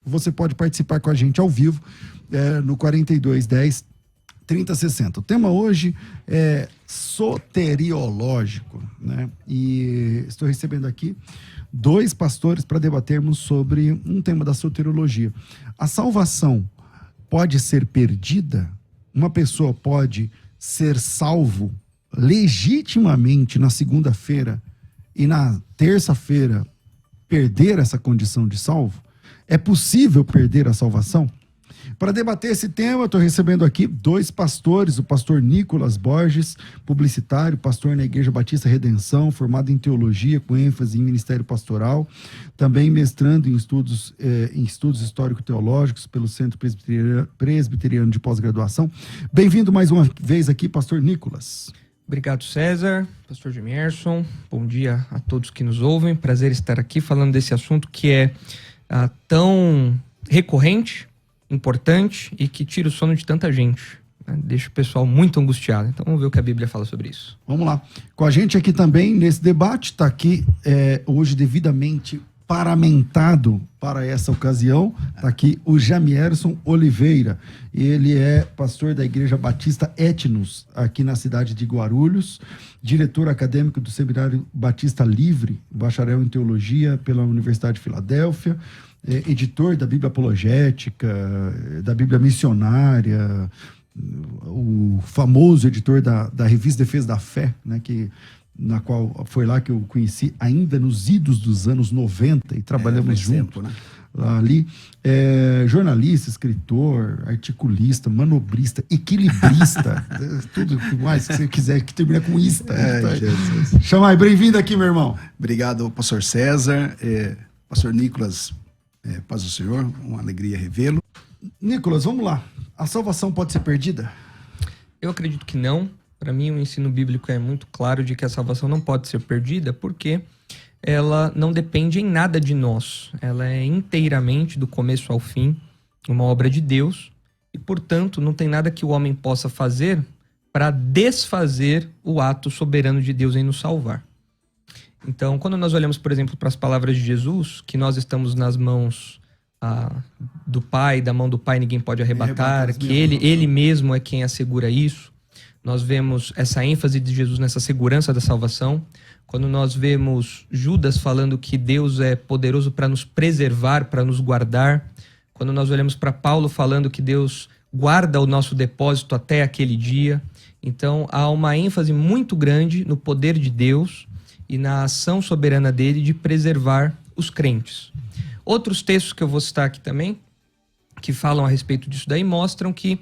você pode participar com a gente ao vivo no 4210 3060. O tema hoje é soteriológico, né? E estou recebendo aqui 2 pastores para debatermos sobre um tema da soteriologia. A salvação pode ser perdida? Uma pessoa pode ser salvo legitimamente na segunda-feira e na terça-feira perder essa condição de salvo? É possível perder a salvação? Para debater esse tema, eu estou recebendo aqui 2 pastores, o pastor Nicolas Borges, publicitário, pastor na Igreja Batista Redenção, formado em teologia, com ênfase em ministério pastoral, também mestrando em estudos histórico-teológicos pelo Centro Presbiteriano de Pós-Graduação. Bem-vindo mais uma vez aqui, pastor Nicolas. Obrigado, César, pastor Gemerson. Bom dia a todos que nos ouvem. Prazer estar aqui falando desse assunto que é tão recorrente, importante e que tira o sono de tanta gente, né? Deixa o pessoal muito angustiado. Então vamos ver o que a Bíblia fala sobre isso. Vamos lá. Com a gente aqui também nesse debate, está aqui hoje devidamente paramentado para essa ocasião, está aqui o Jamierson Oliveira. Ele é pastor da Igreja Batista Etnos, aqui na cidade de Guarulhos, diretor acadêmico do Seminário Batista Livre, bacharel em teologia pela Universidade de Filadélfia, editor da Bíblia Apologética, da Bíblia Missionária, o famoso editor da Revista Defesa da Fé, né, na qual foi lá que eu conheci ainda nos idos dos anos 90 e trabalhamos juntos, né? Ali, jornalista, escritor, articulista, manobrista, equilibrista, tudo mais que você quiser, que termina com ista. Chama aí, bem-vindo aqui, meu irmão. Obrigado, pastor César, pastor Nicolas, paz do Senhor, uma alegria revê-lo. Nicolas, vamos lá. A salvação pode ser perdida? Eu acredito que não. Para mim, o ensino bíblico é muito claro de que a salvação não pode ser perdida, porque ela não depende em nada de nós. Ela é inteiramente, do começo ao fim, uma obra de Deus, e, portanto, não tem nada que o homem possa fazer para desfazer o ato soberano de Deus em nos salvar. Então, quando nós olhamos, por exemplo, para as palavras de Jesus, que nós estamos nas mãos do Pai, da mão do Pai ninguém pode arrebatar, que ele mesmo é quem assegura isso. Nós vemos essa ênfase de Jesus nessa segurança da salvação. Quando nós vemos Judas falando que Deus é poderoso para nos preservar, para nos guardar. Quando nós olhamos para Paulo falando que Deus guarda o nosso depósito até aquele dia. Então, há uma ênfase muito grande no poder de Deus e na ação soberana dele de preservar os crentes. Outros textos que eu vou citar aqui também, que falam a respeito disso daí, mostram que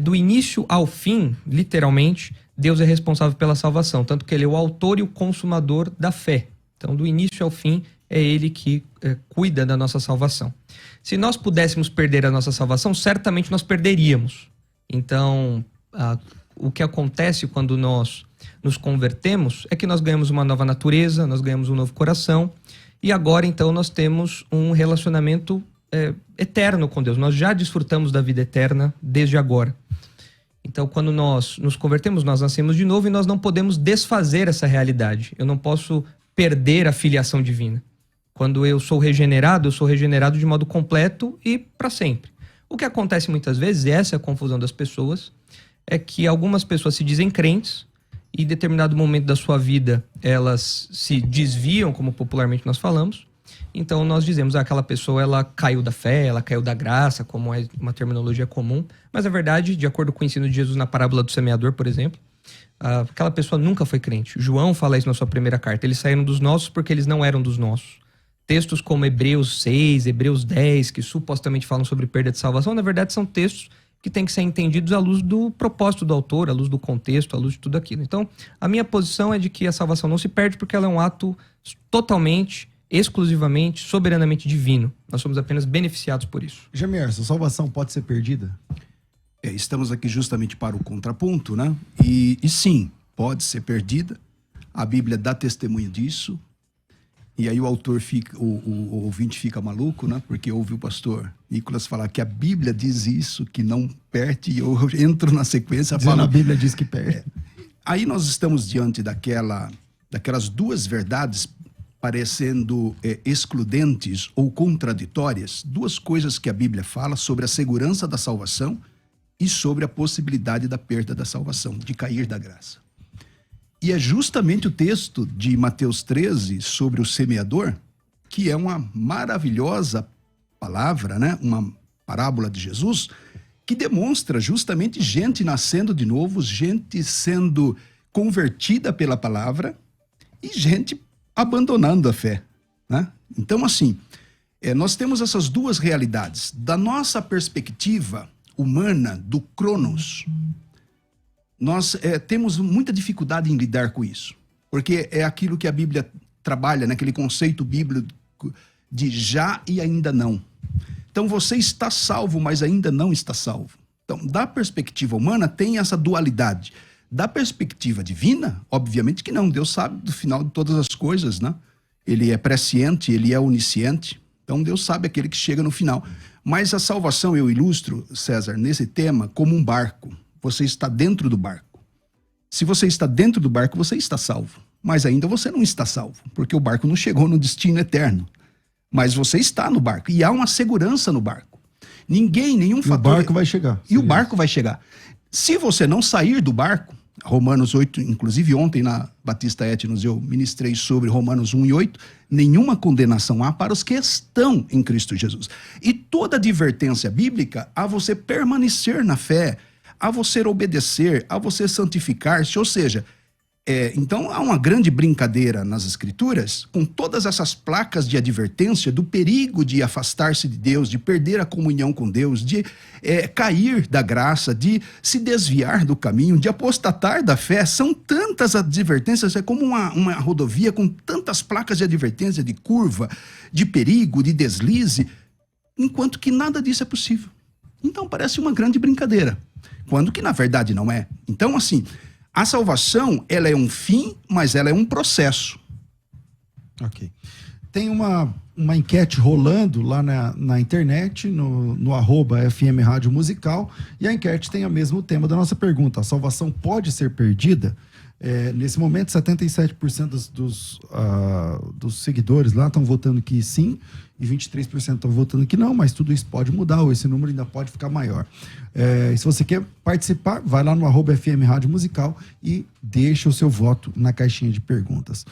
do início ao fim, literalmente, Deus é responsável pela salvação, tanto que ele é o autor e o consumador da fé. Então, do início ao fim, é ele que cuida da nossa salvação. Se nós pudéssemos perder a nossa salvação, certamente nós perderíamos. Então, o que acontece quando nós nos convertemos é que nós ganhamos uma nova natureza, nós ganhamos um novo coração, e agora, então, nós temos um relacionamento eterno com Deus. Nós já desfrutamos da vida eterna desde agora. Então, quando nós nos convertemos, nós nascemos de novo e nós não podemos desfazer essa realidade. Eu não posso perder a filiação divina. Quando eu sou regenerado de modo completo e para sempre. O que acontece muitas vezes, e essa é a confusão das pessoas, é que algumas pessoas se dizem crentes e em determinado momento da sua vida elas se desviam, como popularmente nós falamos. Então nós dizemos, aquela pessoa ela caiu da fé, ela caiu da graça, como é uma terminologia comum. Mas na verdade, de acordo com o ensino de Jesus na parábola do semeador, por exemplo, aquela pessoa nunca foi crente. João fala isso na sua primeira carta. Eles saíram dos nossos porque eles não eram dos nossos. Textos como Hebreus 6, Hebreus 10, que supostamente falam sobre perda de salvação, na verdade são textos que têm que ser entendidos à luz do propósito do autor, à luz do contexto, à luz de tudo aquilo. Então, a minha posição é de que a salvação não se perde porque ela é um ato totalmente, exclusivamente, soberanamente divino. Nós somos apenas beneficiados por isso. Jamierson, a salvação pode ser perdida? Estamos aqui justamente para o contraponto, né? E sim, pode ser perdida. A Bíblia dá testemunho disso. E aí o autor fica, o ouvinte fica maluco, né? Porque ouve o pastor Nicolas falar que a Bíblia diz isso, que não perde, e eu entro na sequência e falo... A Bíblia diz que perde. Aí nós estamos diante daquelas duas verdades parecendo excludentes ou contraditórias, duas coisas que a Bíblia fala sobre a segurança da salvação e sobre a possibilidade da perda da salvação, de cair da graça. E é justamente o texto de Mateus 13 sobre o semeador, que é uma maravilhosa palavra, né? Uma parábola de Jesus, que demonstra justamente gente nascendo de novo, gente sendo convertida pela palavra e gente abandonando a fé, né? Então, assim, nós temos essas duas realidades. Da nossa perspectiva humana, do Cronos, nós temos muita dificuldade em lidar com isso, porque é aquilo que a Bíblia trabalha, naquele conceito bíblico de já e ainda não. Então, você está salvo, mas ainda não está salvo. Então, da perspectiva humana, tem essa dualidade. Da perspectiva divina, obviamente que não. Deus sabe do final de todas as coisas, né? Ele é presciente, ele é onisciente. Então, Deus sabe aquele que chega no final. Mas a salvação, eu ilustro, César, nesse tema, como um barco. Você está dentro do barco. Se você está dentro do barco, você está salvo. Mas ainda você não está salvo, porque o barco não chegou no destino eterno. Mas você está no barco. E há uma segurança no barco. Nenhum fator... E o barco vai chegar. E o barco vai chegar. Se você não sair do barco, Romanos 8, inclusive ontem na Batista Etnos eu ministrei sobre Romanos 1 e 8, nenhuma condenação há para os que estão em Cristo Jesus. E toda advertência bíblica a você permanecer na fé, a você obedecer, a você santificar-se, ou seja, então há uma grande brincadeira nas Escrituras com todas essas placas de advertência do perigo de afastar-se de Deus, de perder a comunhão com Deus, de cair da graça, de se desviar do caminho, de apostatar da fé. São tantas advertências, é como uma rodovia com tantas placas de advertência, de curva, de perigo, de deslize, enquanto que nada disso é possível. Então parece uma grande brincadeira, quando que na verdade não é. Então, assim, a salvação, ela é um fim, mas ela é um processo. Ok. Tem uma enquete rolando lá na internet, no @FM Rádio Musical, e a enquete tem o mesmo tema da nossa pergunta. A salvação pode ser perdida? Nesse momento, 77% dos seguidores lá estão votando que sim, e 23% estão votando que não, mas tudo isso pode mudar, ou esse número ainda pode ficar maior. Se você quer participar, vai lá no @FM Rádio Musical e deixa o seu voto na caixinha de perguntas.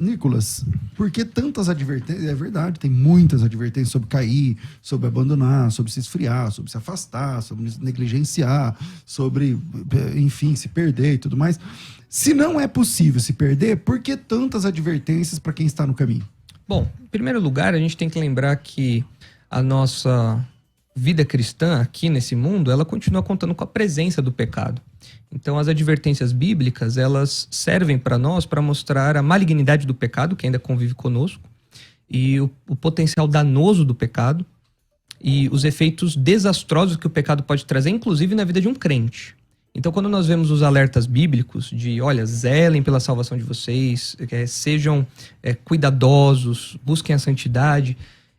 Nicolas, por que tantas advertências? É verdade, tem muitas advertências sobre cair, sobre abandonar, sobre se esfriar, sobre se afastar, sobre negligenciar, sobre, enfim, se perder e tudo mais. Se não é possível se perder, por que tantas advertências para quem está no caminho? Bom, em primeiro lugar, a gente tem que lembrar que a nossa vida cristã aqui nesse mundo, ela continua contando com a presença do pecado. Então, as advertências bíblicas, elas servem para nós para mostrar a malignidade do pecado, que ainda convive conosco, e o potencial danoso do pecado, e os efeitos desastrosos que o pecado pode trazer, inclusive na vida de um crente. Então, quando nós vemos os alertas bíblicos de, olha, zelem pela salvação de vocês, sejam cuidadosos, busquem a santidade,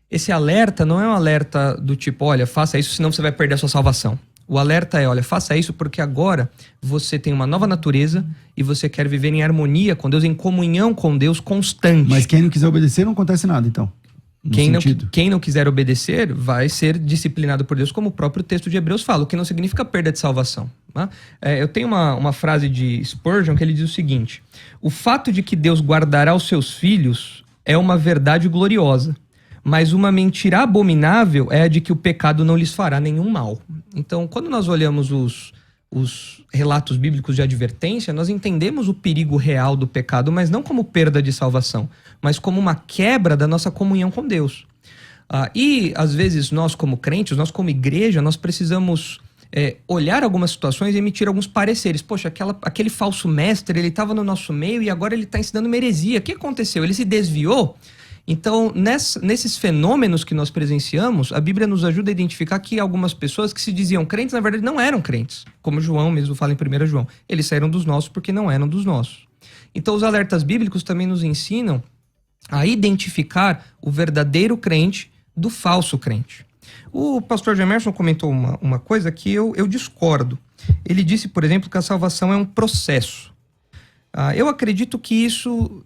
esse alerta não é um alerta do tipo, olha, faça isso, senão você vai perder a sua salvação. O alerta é, olha, faça isso porque agora você tem uma nova natureza e você quer viver em harmonia com Deus, em comunhão com Deus constante. Mas quem não quiser obedecer, não acontece nada, então. Quem não quiser obedecer vai ser disciplinado por Deus, como o próprio texto de Hebreus fala, o que não significa perda de salvação. Tá? Eu tenho uma frase de Spurgeon que ele diz o seguinte: o fato de que Deus guardará os seus filhos é uma verdade gloriosa, mas uma mentira abominável é a de que o pecado não lhes fará nenhum mal. Então, quando nós olhamos os relatos bíblicos de advertência, nós entendemos o perigo real do pecado, mas não como perda de salvação, mas como uma quebra da nossa comunhão com Deus. E, às vezes, nós como crentes, nós como igreja, nós precisamos olhar algumas situações e emitir alguns pareceres. Poxa, aquele falso mestre, ele estava no nosso meio e agora ele está ensinando uma heresia. O que aconteceu? Ele se desviou? Então, nesses fenômenos que nós presenciamos, a Bíblia nos ajuda a identificar que algumas pessoas que se diziam crentes, na verdade, não eram crentes. Como João mesmo fala em 1 João. Eles saíram dos nossos porque não eram dos nossos. Então, os alertas bíblicos também nos ensinam a identificar o verdadeiro crente do falso crente. O pastor Gemerson comentou uma coisa que eu discordo. Ele disse, por exemplo, que a salvação é um processo. Eu acredito que isso...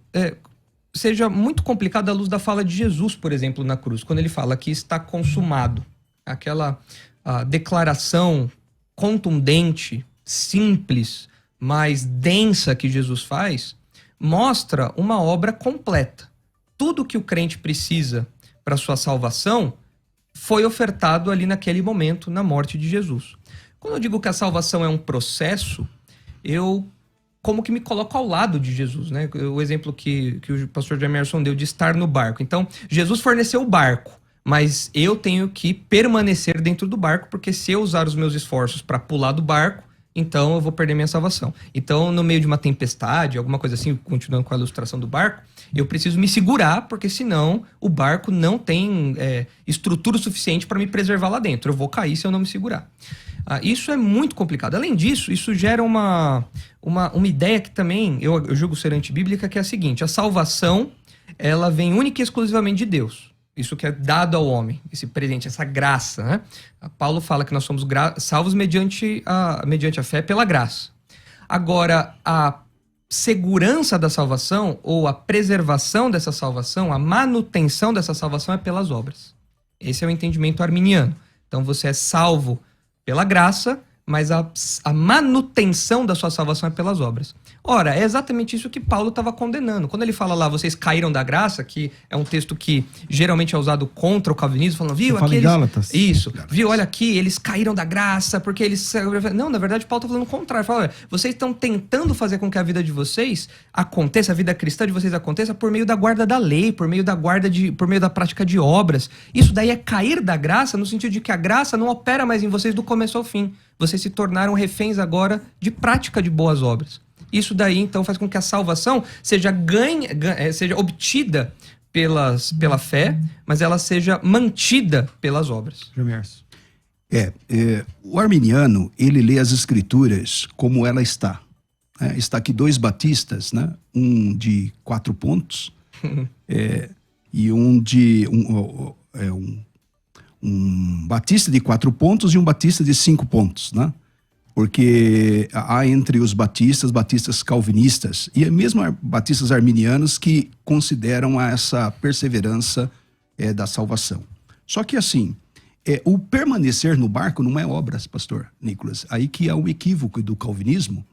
seja muito complicado à luz da fala de Jesus, por exemplo, na cruz, quando ele fala que está consumado. Aquela declaração contundente, simples, mas densa que Jesus faz, mostra uma obra completa. Tudo que o crente precisa para sua salvação foi ofertado ali naquele momento, na morte de Jesus. Quando eu digo que a salvação é um processo, eu como que me coloco ao lado de Jesus, né? O exemplo que o pastor Jamerson deu de estar no barco. Então, Jesus forneceu o barco, mas eu tenho que permanecer dentro do barco, porque se eu usar os meus esforços para pular do barco, então eu vou perder minha salvação. Então, no meio de uma tempestade, alguma coisa assim, continuando com a ilustração do barco, eu preciso me segurar, porque senão o barco não tem estrutura suficiente para me preservar lá dentro. Eu vou cair se eu não me segurar. Isso é muito complicado. Além disso, isso gera uma ideia que também eu julgo ser antibíblica, que é a seguinte: a salvação, ela vem única e exclusivamente de Deus. Isso que é dado ao homem, esse presente, essa graça, né? Paulo fala que nós somos salvos mediante a fé pela graça. Agora, a segurança da salvação, ou a preservação dessa salvação, a manutenção dessa salvação é pelas obras. Esse é o entendimento arminiano. Então você é salvo pela graça, mas a manutenção da sua salvação é pelas obras. Ora, é exatamente isso que Paulo estava condenando. Quando ele fala lá, vocês caíram da graça, que é um texto que geralmente é usado contra o calvinismo, falando, viu, aqui eles... Gálatas. Isso, viu, olha aqui, eles caíram da graça, porque eles... Não, na verdade, Paulo está falando o contrário. Fala, olha, vocês estão tentando fazer com que a vida de vocês aconteça, a vida cristã de vocês aconteça por meio da guarda da lei, por meio da prática de obras. Isso daí é cair da graça, no sentido de que a graça não opera mais em vocês do começo ao fim. Vocês se tornaram reféns agora de prática de boas obras. Isso daí, então, faz com que a salvação seja obtida pela fé, mas ela seja mantida pelas obras. O arminiano, ele lê as escrituras como ela está. Está aqui 2 batistas, né? Um de 4 pontos e um batista de 4 pontos e um batista de 5 pontos, né? Porque há entre os batistas calvinistas e mesmo batistas arminianos que consideram essa perseverança da salvação. Só que assim, o permanecer no barco não é obras, pastor Nicolas. Aí que há um equívoco do calvinismo,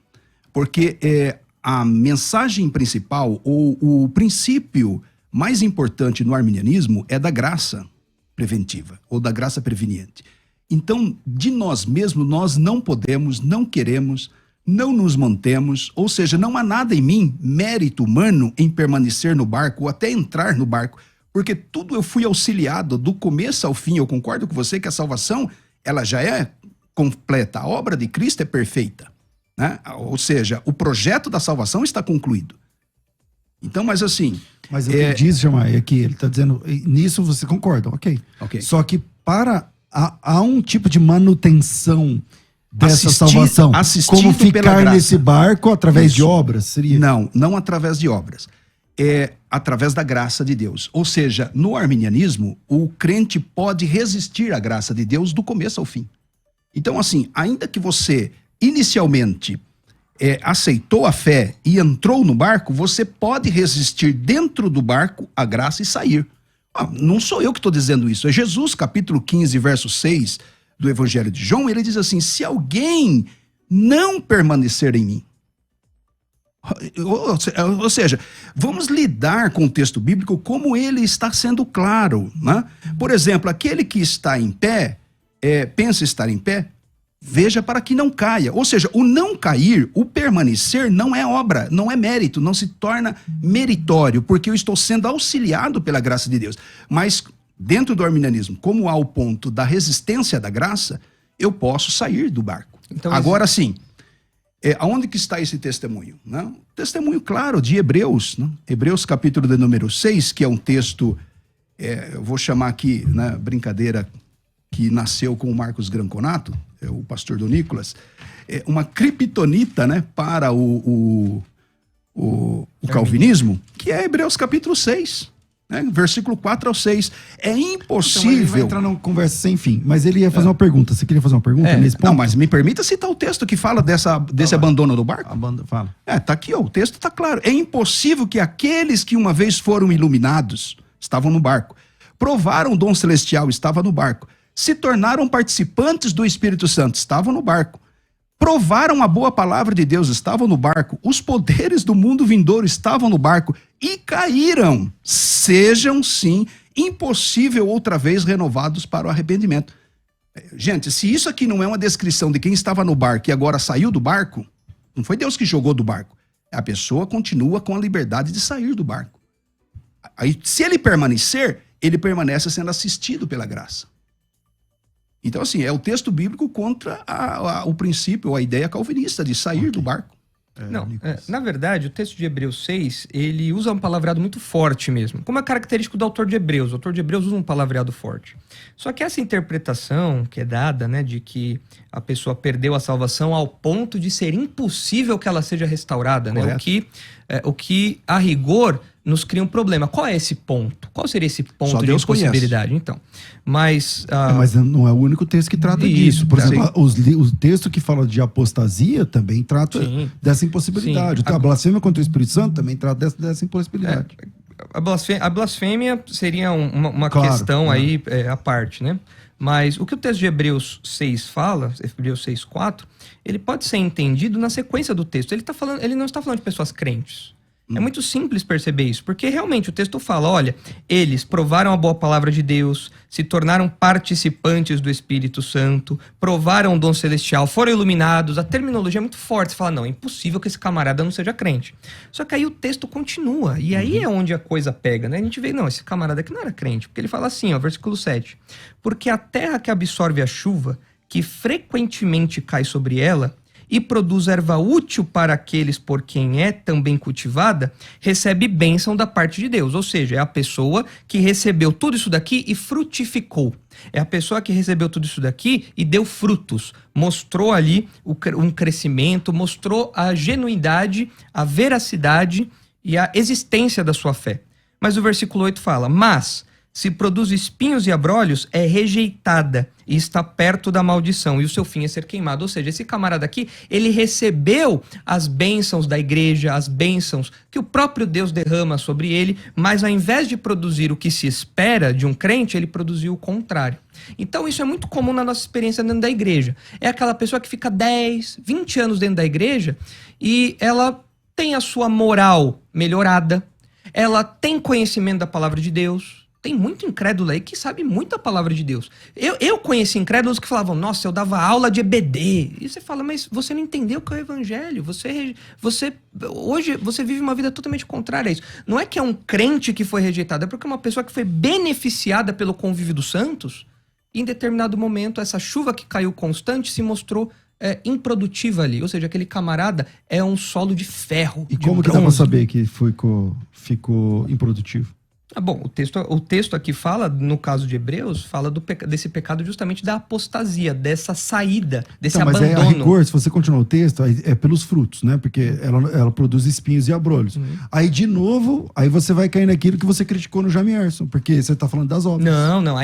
porque a mensagem principal ou o princípio mais importante no arminianismo é da graça preventiva ou da graça preveniente. Então, de nós mesmos, nós não podemos, não queremos, não nos mantemos, ou seja, não há nada em mim, mérito humano, em permanecer no barco ou até entrar no barco, porque tudo eu fui auxiliado do começo ao fim. Eu concordo com você que a salvação, ela já é completa, a obra de Cristo é perfeita, né? Ou seja, o projeto da salvação está concluído. Então, mas assim... Mas o que diz, Jamar, é que ele está dizendo, nisso você concorda, ok. Só que há um tipo de manutenção dessa salvação, como ficar nesse barco através de obras, seria? Não através de obras. É através da graça de Deus. Ou seja, no arminianismo, o crente pode resistir à graça de Deus do começo ao fim. Então, assim, ainda que você inicialmente aceitou a fé e entrou no barco, você pode resistir dentro do barco à graça e sair. Não sou eu que estou dizendo isso, é Jesus, capítulo 15, verso 6 do Evangelho de João. Ele diz assim: se alguém não permanecer em mim. Ou seja, vamos lidar com o texto bíblico como ele está sendo claro, né? Por exemplo, aquele que está em pé, pensa estar em pé, veja para que não caia. Ou seja, o não cair, o permanecer não é obra, não é mérito, não se torna meritório, porque eu estou sendo auxiliado pela graça de Deus. Mas dentro do arminianismo, como há o ponto da resistência da graça, eu posso sair do barco. Então, agora sim, aonde que está esse testemunho? Né? Testemunho claro de Hebreus, né? Hebreus capítulo de número 6, que é um texto, eu vou chamar aqui, né, brincadeira, que nasceu com o Marcos Granconato, o pastor do Nicolas, uma criptonita, né, para o calvinismo, que é Hebreus capítulo 6. né? Versículo 4 ao 6. É Então, ele vai impossível... entrar numa conversa sem fim. Mas ele ia fazer uma pergunta. Você queria fazer uma pergunta nesse ponto? Não, mas me permita citar o texto que fala desse abandono do barco. A banda fala. Tá aqui, ó, o texto tá claro. É impossível que aqueles que uma vez foram iluminados, estavam no barco, provaram o dom celestial, estavam no barco, se tornaram participantes do Espírito Santo, estavam no barco, provaram a boa palavra de Deus, estavam no barco, os poderes do mundo vindouro estavam no barco e caíram. Sejam, sim, impossível outra vez renovados para o arrependimento. Gente, se isso aqui não é uma descrição de quem estava no barco e agora saiu do barco, não foi Deus que jogou do barco. A pessoa continua com a liberdade de sair do barco. Aí, se ele permanecer, ele permanece sendo assistido pela graça. Então, assim, é o texto bíblico contra o princípio, a ideia calvinista de sair do barco. Na verdade, o texto de Hebreus 6, ele usa um palavreado muito forte mesmo, como é característico do autor de Hebreus. O autor de Hebreus usa um palavreado forte. Só que essa interpretação que é dada, né, de que a pessoa perdeu a salvação ao ponto de ser impossível que ela seja restaurada, né, o que, a rigor, nos cria um problema. Qual é esse ponto? Qual seria esse ponto de impossibilidade? Então, mas não é o único texto que trata disso. Por exemplo, o texto que fala de apostasia também trata dessa impossibilidade. A blasfêmia contra o Espírito Santo também trata dessa impossibilidade. A blasfêmia seria uma questão aí à parte, né? Mas o que o texto de Hebreus 6 fala, Hebreus 6:4, ele pode ser entendido na sequência do texto. Ele não está falando de pessoas crentes. É muito simples perceber isso, porque realmente o texto fala, olha, eles provaram a boa palavra de Deus, se tornaram participantes do Espírito Santo, provaram o dom celestial, foram iluminados. A terminologia é muito forte, você fala, não, é impossível que esse camarada não seja crente. Só que aí o texto continua, e aí é onde a coisa pega, né? A gente vê, não, esse camarada aqui não era crente, porque ele fala assim, ó, versículo 7, porque a terra que absorve a chuva, que frequentemente cai sobre ela, e produz erva útil para aqueles por quem é também cultivada, recebe bênção da parte de Deus. Ou seja, é a pessoa que recebeu tudo isso daqui e frutificou. É a pessoa que recebeu tudo isso daqui e deu frutos. Mostrou ali um crescimento, mostrou a genuidade, a veracidade e a existência da sua fé. Mas o versículo 8 fala, mas se produz espinhos e abrolhos, é rejeitada e está perto da maldição, e o seu fim é ser queimado. Ou seja, esse camarada aqui, ele recebeu as bênçãos da igreja, as bênçãos que o próprio Deus derrama sobre ele, mas ao invés de produzir o que se espera de um crente, ele produziu o contrário. Então isso é muito comum na nossa experiência dentro da igreja. É aquela pessoa que fica 10, 20 anos dentro da igreja e ela tem a sua moral melhorada, ela tem conhecimento da palavra de Deus. Tem muito incrédulo aí que sabe muito a palavra de Deus. Eu conheci incrédulos que falavam, nossa, eu dava aula de EBD. E você fala, mas você não entendeu o que é o evangelho. Hoje você vive uma vida totalmente contrária a isso. Não é que é um crente que foi rejeitado, é porque é uma pessoa que foi beneficiada pelo convívio dos santos. E em determinado momento, essa chuva que caiu constante se mostrou improdutiva ali. Ou seja, aquele camarada é um solo de ferro. E como que dá pra saber que ficou improdutivo? Bom, o texto aqui fala, no caso de Hebreus, fala desse pecado justamente da apostasia, dessa saída, desse abandono. Mas a rigor, se você continuar o texto, é pelos frutos, né? Porque ela produz espinhos e abrolhos. Aí, de novo, aí você vai cair naquilo que você criticou no Jamierson, porque você tá falando das obras. Não.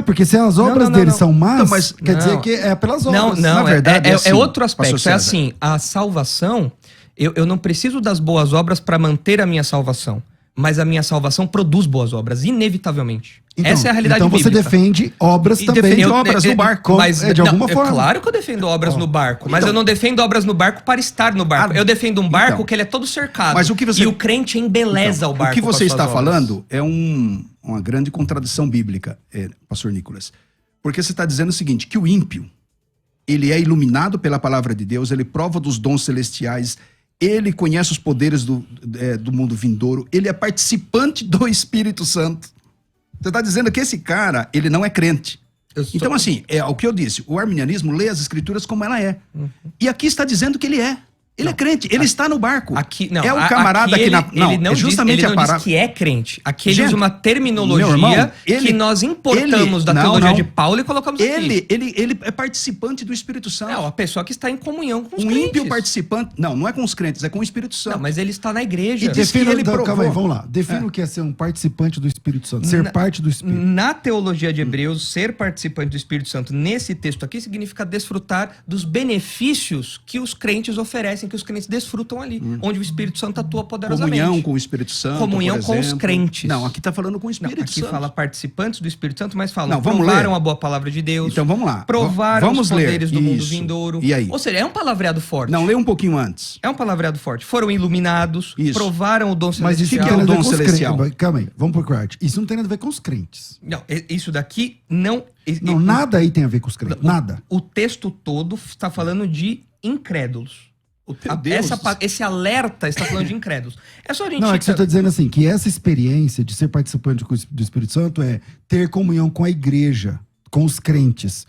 Porque se as obras dele são más, quer dizer que é pelas obras. Não, na verdade, é outro aspecto. É assim, a salvação, eu não preciso das boas obras para manter a minha salvação. Mas a minha salvação produz boas obras, inevitavelmente. Então, essa é a realidade bíblica. Então você defende obras também. Defende obras no barco. Mas, de alguma forma. Claro que eu defendo obras no barco, mas eu não defendo obras no barco para estar no barco. Eu defendo um barco que ele é todo cercado. Mas e o crente embeleza o barco. O que você está falando é uma grande contradição bíblica, pastor Nicolas. Porque você está dizendo o seguinte, que o ímpio, ele é iluminado pela palavra de Deus, ele prova dos dons celestiais, ele conhece os poderes do mundo vindouro, ele é participante do Espírito Santo. Você está dizendo que esse cara, ele não é crente. Então, assim, é o que eu disse, o arminianismo lê as escrituras como ela é. E aqui está dizendo que ele é. Ele é crente, ele está no barco. Aqui, não, é o camarada aqui que... ele não é justamente diz, ele não a diz que é crente. Aqui ele Gente, usa uma terminologia meu irmão, que nós importamos da não, teologia não. de Paulo e colocamos aqui. Ele é participante do Espírito Santo. Não, a pessoa que está em comunhão com os Um crentes. ímpio participante... Não é com os crentes, é com o Espírito Santo. Não, mas ele está na igreja. E diz que Defina, ele provou. calma aí, vamos lá. Defina o que é ser um participante do Espírito Santo, ser parte do Espírito. Na teologia de Hebreus, ser participante do Espírito Santo nesse texto aqui significa desfrutar dos benefícios que os crentes oferecem, que os crentes desfrutam ali, onde o Espírito Santo atua poderosamente. Comunhão com o Espírito Santo, Comunhão por com os exemplo. crentes. Não, aqui está falando com o Não, Espírito aqui Santo. fala participantes do Espírito Santo, mas falam, Não, vamos provaram ler. a boa palavra de Deus, Então vamos lá. provaram Vamos os poderes ler. do mundo Isso. vindouro. E aí? Ou seja, é um palavreado forte. Não, lê um pouquinho antes. É um palavreado forte. Foram iluminados, Isso. provaram o dom Mas isso celestial. não tem nada a ver dom com os celestial? crentes. Calma aí, vamos pro corte. Isso não tem nada a ver com os crentes. Não, isso daqui não... Não, nada aí tem a ver com os crentes. Nada. O texto todo está falando de incrédulos. Meu Deus. Esse alerta está falando de incrédulos. É só a gente... Não, é que você está dizendo assim, que essa experiência de ser participante do Espírito Santo é ter comunhão com a igreja, com os crentes.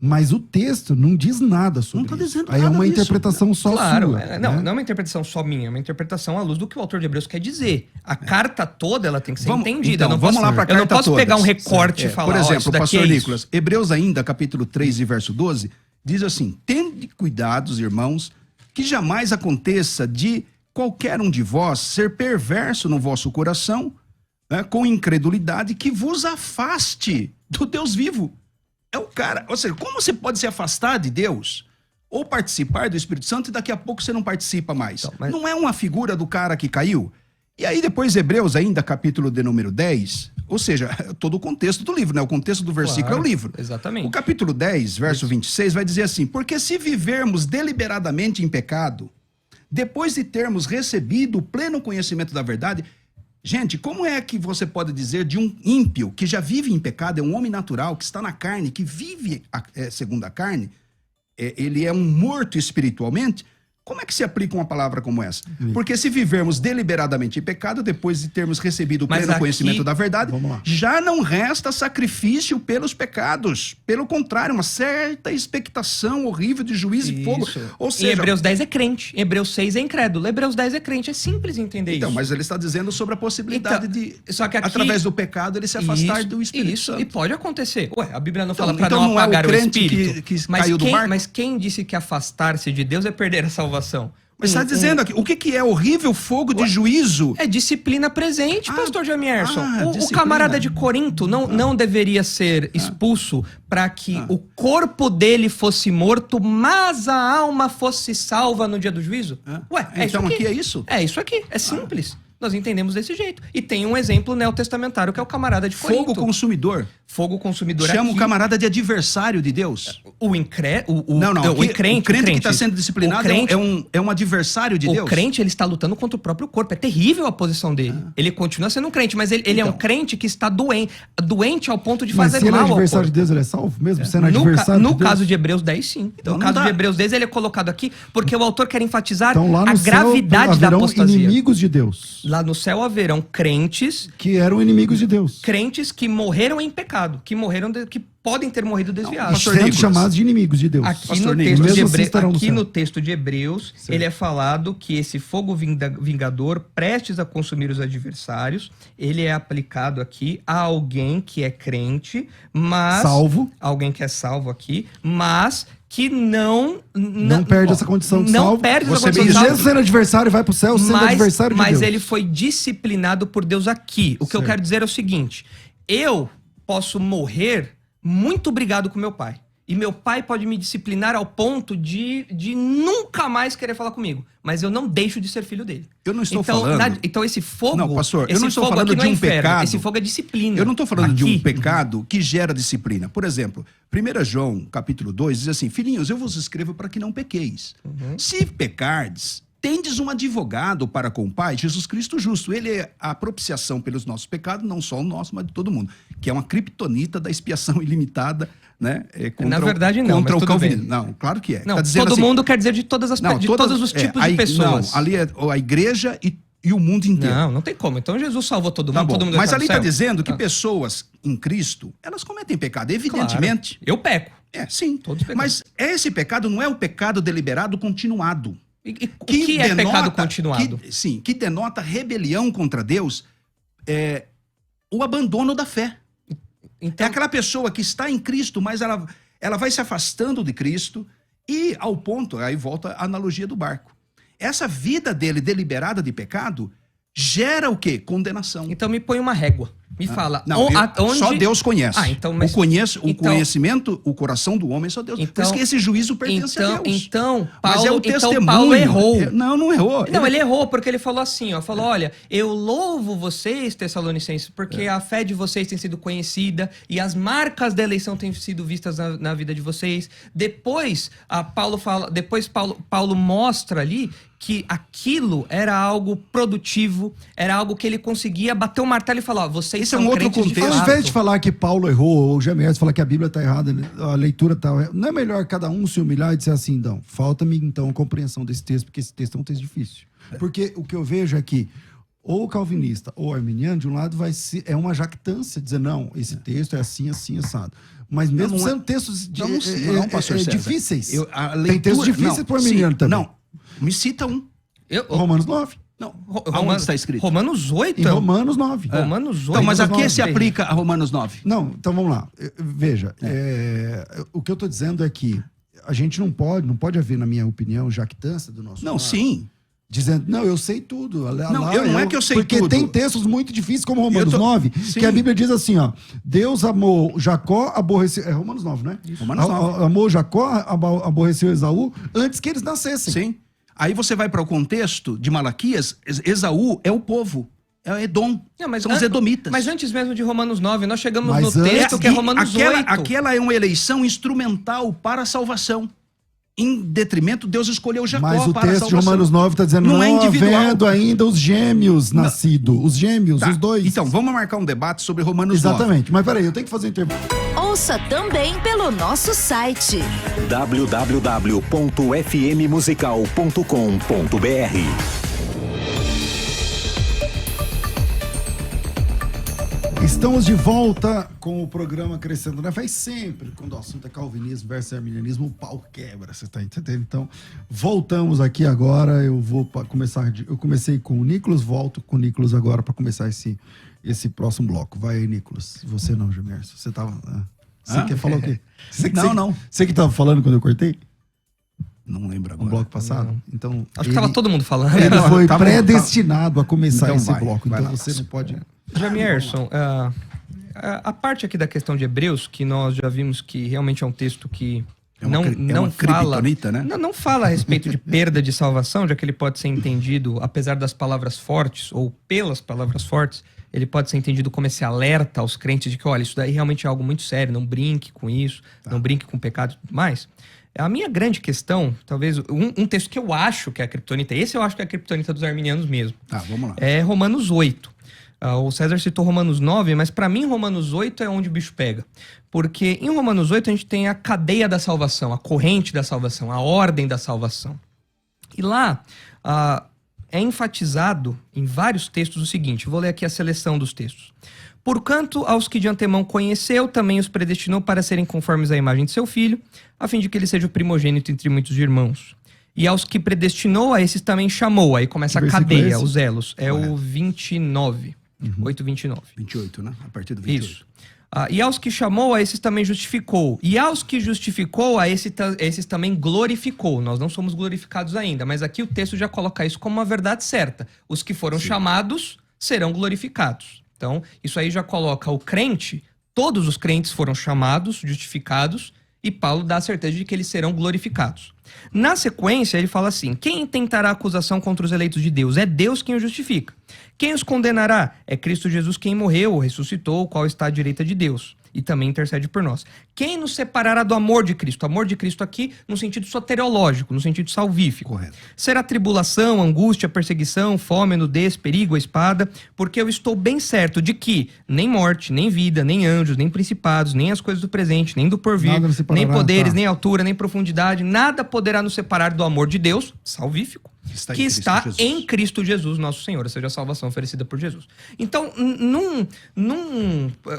Mas o texto não diz nada sobre Não tá isso. dizendo Aí é nada uma disso. interpretação só Claro, sua. não né? é uma interpretação só minha, é uma interpretação à luz do que o autor de Hebreus quer dizer. A carta toda ela tem que ser entendida. Então, Eu não vamos posso, lá para a carta eu não posso todas. pegar um recorte e É, falar, por exemplo, isso daqui pastor é isso. Nicolas, Hebreus ainda, capítulo 3 e verso 12, diz assim: tende cuidados, irmãos, que jamais aconteça de qualquer um de vós ser perverso no vosso coração, né, com incredulidade, que vos afaste do Deus vivo. É o cara, ou seja, como você pode se afastar de Deus ou participar do Espírito Santo e daqui a pouco você não participa mais? Então, mas- Não é uma figura do cara que caiu? E aí depois Hebreus ainda, capítulo de número 10, ou seja, todo o contexto do livro, né? O contexto do versículo Claro, é o livro. exatamente. O capítulo 10, verso 26, vai dizer assim: porque se vivermos deliberadamente em pecado, depois de termos recebido o pleno conhecimento da verdade... Gente, como é que você pode dizer de um ímpio que já vive em pecado, é um homem natural, que está na carne, que vive segundo a carne, ele é um morto espiritualmente? Como é que se aplica uma palavra como essa? Porque se vivermos deliberadamente em pecado, depois de termos recebido o Mas pleno aqui- conhecimento da verdade, Vamos lá. já não resta sacrifício pelos pecados. Pelo contrário, uma certa expectação horrível de juízo e fogo. Isso. Ou Em seja, Hebreus 10 é crente, em Hebreus 6 é incrédulo, Hebreus 10 é crente, é simples entender então, isso. mas ele está dizendo sobre a possibilidade Então, de, só que aqui- através do pecado, ele se afastar do Espírito isso, Santo. e pode acontecer. Ué, a Bíblia não Então- fala para então não não é o apagar o crente espírito. que caiu do barco? Mas quem disse que afastar-se de Deus é perder a salvação? Mas está dizendo aqui, o que é horrível fogo de juízo? É disciplina presente, pastor Jamierson. O disciplina. camarada de Corinto não deveria ser expulso para que o corpo dele fosse morto, mas a alma fosse salva no dia do juízo? Ué, é Então isso aqui é isso? É isso aqui, é simples. Nós entendemos desse jeito. E tem um exemplo neotestamentário que é o camarada de Corinto. Fogo consumidor. Fogo consumidor Chama aqui. o camarada de adversário de Deus. O incrédulo, o Aqui, crente, o crente que está sendo disciplinado o crente, é um adversário de Deus. O crente, ele está lutando contra o próprio corpo. É terrível a posição dele. Ele continua sendo um crente, mas ele é um crente que está doente ao ponto de Mas fazer se ele é mal ao adversário de corpo. Deus, ele é salvo mesmo? Sendo No adversário de Deus? caso de Hebreus 10, sim. Então no não caso dá. de Hebreus 10, ele é colocado aqui porque o autor quer enfatizar Então lá no a céu gravidade da haverão apostasia. inimigos de Deus. Lá no céu haverão crentes Que eram inimigos de Deus. que morreram em pecado, que podem ter morrido desviados. pastor Sendo Nicolas. chamados de inimigos de Deus. Aqui, Pastor no Nicolas. texto, de Mesmo assim Hebre... estarão no aqui céu. no texto de Hebreus, ele é falado que esse fogo vingador, prestes a consumir os adversários, ele é aplicado aqui a alguém que é crente, mas... Salvo. Alguém que é salvo aqui, mas que não perde essa condição de não salvo. perde essa Você condição de me Mesmo salvo. sendo adversário, vai pro céu sendo adversário de Mas Deus. ele foi disciplinado por Deus aqui. O que eu Certo. quero dizer é o seguinte: eu posso morrer muito obrigado com meu pai. E meu pai pode me disciplinar ao ponto de nunca mais querer falar comigo. Mas eu não deixo de ser filho dele. Eu não estou falando... Então esse fogo... Não, pastor, eu esse não estou fogo falando aqui não de é um inferno, pecado. Esse fogo é disciplina. Eu não estou falando de Aqui. um pecado que gera disciplina. Por exemplo, 1 João, capítulo 2, diz assim: filhinhos, eu vos escrevo para que não pequeis. Se pecardes, tendes um advogado para com o Pai, Jesus Cristo justo. Ele é a propiciação pelos nossos pecados, não só o nosso, mas de todo mundo. Que é uma criptonita da expiação ilimitada, né? Na verdade, não, contra mas o tudo calvinismo. bem. Não, claro que é. Não, Tá dizendo todo assim, mundo quer dizer de todos os tipos de pessoas. Não, ali é a igreja e o mundo inteiro. Não tem como. Então Jesus salvou todo mundo, Tá bom. todo mundo Mas vai ali para está o céu. dizendo que Ah. pessoas em Cristo, elas cometem pecado, Claro. evidentemente. Eu peco. Sim. Todos pecamos. Mas esse pecado não é o pecado deliberado continuado. O que é pecado continuado? Que denota rebelião contra Deus, o abandono da fé. Então, É aquela pessoa que está em Cristo, mas ela vai se afastando de Cristo e ao ponto, aí volta a analogia do barco. Essa vida dele deliberada de pecado gera o quê? Condenação. então me põe uma régua. Me fala. Não, Onde... só Deus conhece. Então, mas... O conhecimento, o coração do homem, só Deus. Por isso que esse juízo pertence a Deus. Então, Mas é o testemunho. Paulo errou. Não errou. Não, ele errou, porque ele falou assim, ó, falou, olha, eu louvo vocês, Tessalonicenses, porque a fé de vocês tem sido conhecida e as marcas da eleição têm sido vistas na vida de vocês. Depois, Paulo mostra ali que aquilo era algo produtivo, era algo que ele conseguia bater o martelo e falar, ó, vocês Esse é são um outro crentes de contexto. Ao fato. invés de falar que Paulo errou, ou o Jamierson falar que a Bíblia está errada, a leitura está errada, não é melhor cada um se humilhar e dizer assim, não, falta-me então a compreensão desse texto, porque esse texto é um texto difícil. Porque o que eu vejo é que ou calvinista ou arminiano, de um lado é uma jactância, dizer, não, esse texto é assim, assim, assado. Mas mesmo Não, sendo textos pastor César. difíceis, A tem textos difíceis para o arminiano também. Não, me cita um. Romanos 9. Não, aonde está escrito? Romanos 8? Em Romanos 9. Romanos 8. Então, mas a que Romanos se 9. aplica a Romanos 9? Não, então vamos lá. Veja, o que eu estou dizendo é que a gente não pode haver, na minha opinião, jactância do nosso Não, lado, sim. dizendo, não, eu sei tudo. Não é que eu sei porque tudo. tem textos muito difíceis, como Romanos 9, Sim. que a Bíblia diz assim, ó, Deus amou Jacó, aborreceu... É Romanos 9, né? Romanos 9. Amou Jacó, aborreceu Esaú, antes que eles nascessem. Sim. Aí você vai para o contexto de Malaquias, Esaú é o povo, é Edom, são os edomitas. Mas antes mesmo de Romanos 9, nós chegamos Mas no texto que é Romanos 8. Aquela é uma eleição instrumental para a salvação. Em detrimento, Deus escolheu Jacó Mas o para a texto salvação. de Romanos 9 está dizendo, Não é individual. havendo ainda os gêmeos nascidos. Os gêmeos, Tá, os dois. Então, vamos marcar um debate sobre Romanos 9. Exatamente. Mas peraí, eu tenho que fazer um intervalo. Ouça também pelo nosso site www.fmmusical.com.br. Estamos de volta com o programa Crescendo na Fé. E sempre, quando o assunto é calvinismo versus arminianismo, o pau quebra, você está entendendo? Então, voltamos aqui agora. Eu vou começar. Eu comecei com o Nicolas, volto com o Nicolas agora para começar esse próximo bloco. Vai aí, Nicolas. Você não, Jamerson. Você tava. Você quer falar o quê? Não. Você que estava falando quando eu cortei? Não lembro agora. No bloco passado? Então. Acho que estava todo mundo falando. Ele foi Tá bom, predestinado a começar Então esse vai, bloco. vai Então lá. você não pode. Jamierson, a parte aqui da questão de Hebreus, que nós já vimos que realmente é um texto que não fala, criptonita, né? não fala a respeito de perda de salvação, já que ele pode ser entendido, apesar das palavras fortes, ou pelas palavras fortes, ele pode ser entendido como esse alerta aos crentes de que, olha, isso daí realmente é algo muito sério, não brinque com isso, não brinque com o pecado e tudo mais. A minha grande questão, talvez, um texto que eu acho que é a criptonita, esse eu acho que é a criptonita dos arminianos mesmo, Vamos lá. é Romanos 8. O César citou Romanos 9, mas para mim Romanos 8 é onde o bicho pega. Porque em Romanos 8 a gente tem a cadeia da salvação, a corrente da salvação, a ordem da salvação. E lá é enfatizado em vários textos o seguinte, vou ler aqui a seleção dos textos. Porquanto aos que de antemão conheceu, também os predestinou para serem conformes à imagem de seu filho, a fim de que ele seja o primogênito entre muitos irmãos. E aos que predestinou, a esses também chamou. Aí começa a cadeia, os elos. É o 29. 8:29. 28, né? A partir do 28. Isso. E aos que chamou, a esses também justificou. E aos que justificou, a esses também glorificou. Nós não somos glorificados ainda, mas aqui o texto já coloca isso como uma verdade certa. Os que foram chamados serão glorificados. Então, isso aí já coloca o crente, todos os crentes foram chamados, justificados, e Paulo dá a certeza de que eles serão glorificados. Na sequência, ele fala assim, quem intentará acusação contra os eleitos de Deus? É Deus quem o justifica. Quem os condenará? É Cristo Jesus quem morreu, ressuscitou, o qual está à direita de Deus. E também intercede por nós. Quem nos separará do amor de Cristo? Amor de Cristo aqui no sentido soteriológico, no sentido salvífico. Correto. Será tribulação, angústia, perseguição, fome, nudez, perigo, a espada, porque eu estou bem certo de que nem morte, nem vida, nem anjos, nem principados, nem as coisas do presente, nem do porvir, Nada nos separará, nem poderes, tá. nem altura, nem profundidade, nada poderá nos separar do amor de Deus, salvífico, que está em Cristo Jesus, nosso Senhor, ou seja, a salvação oferecida por Jesus. Então,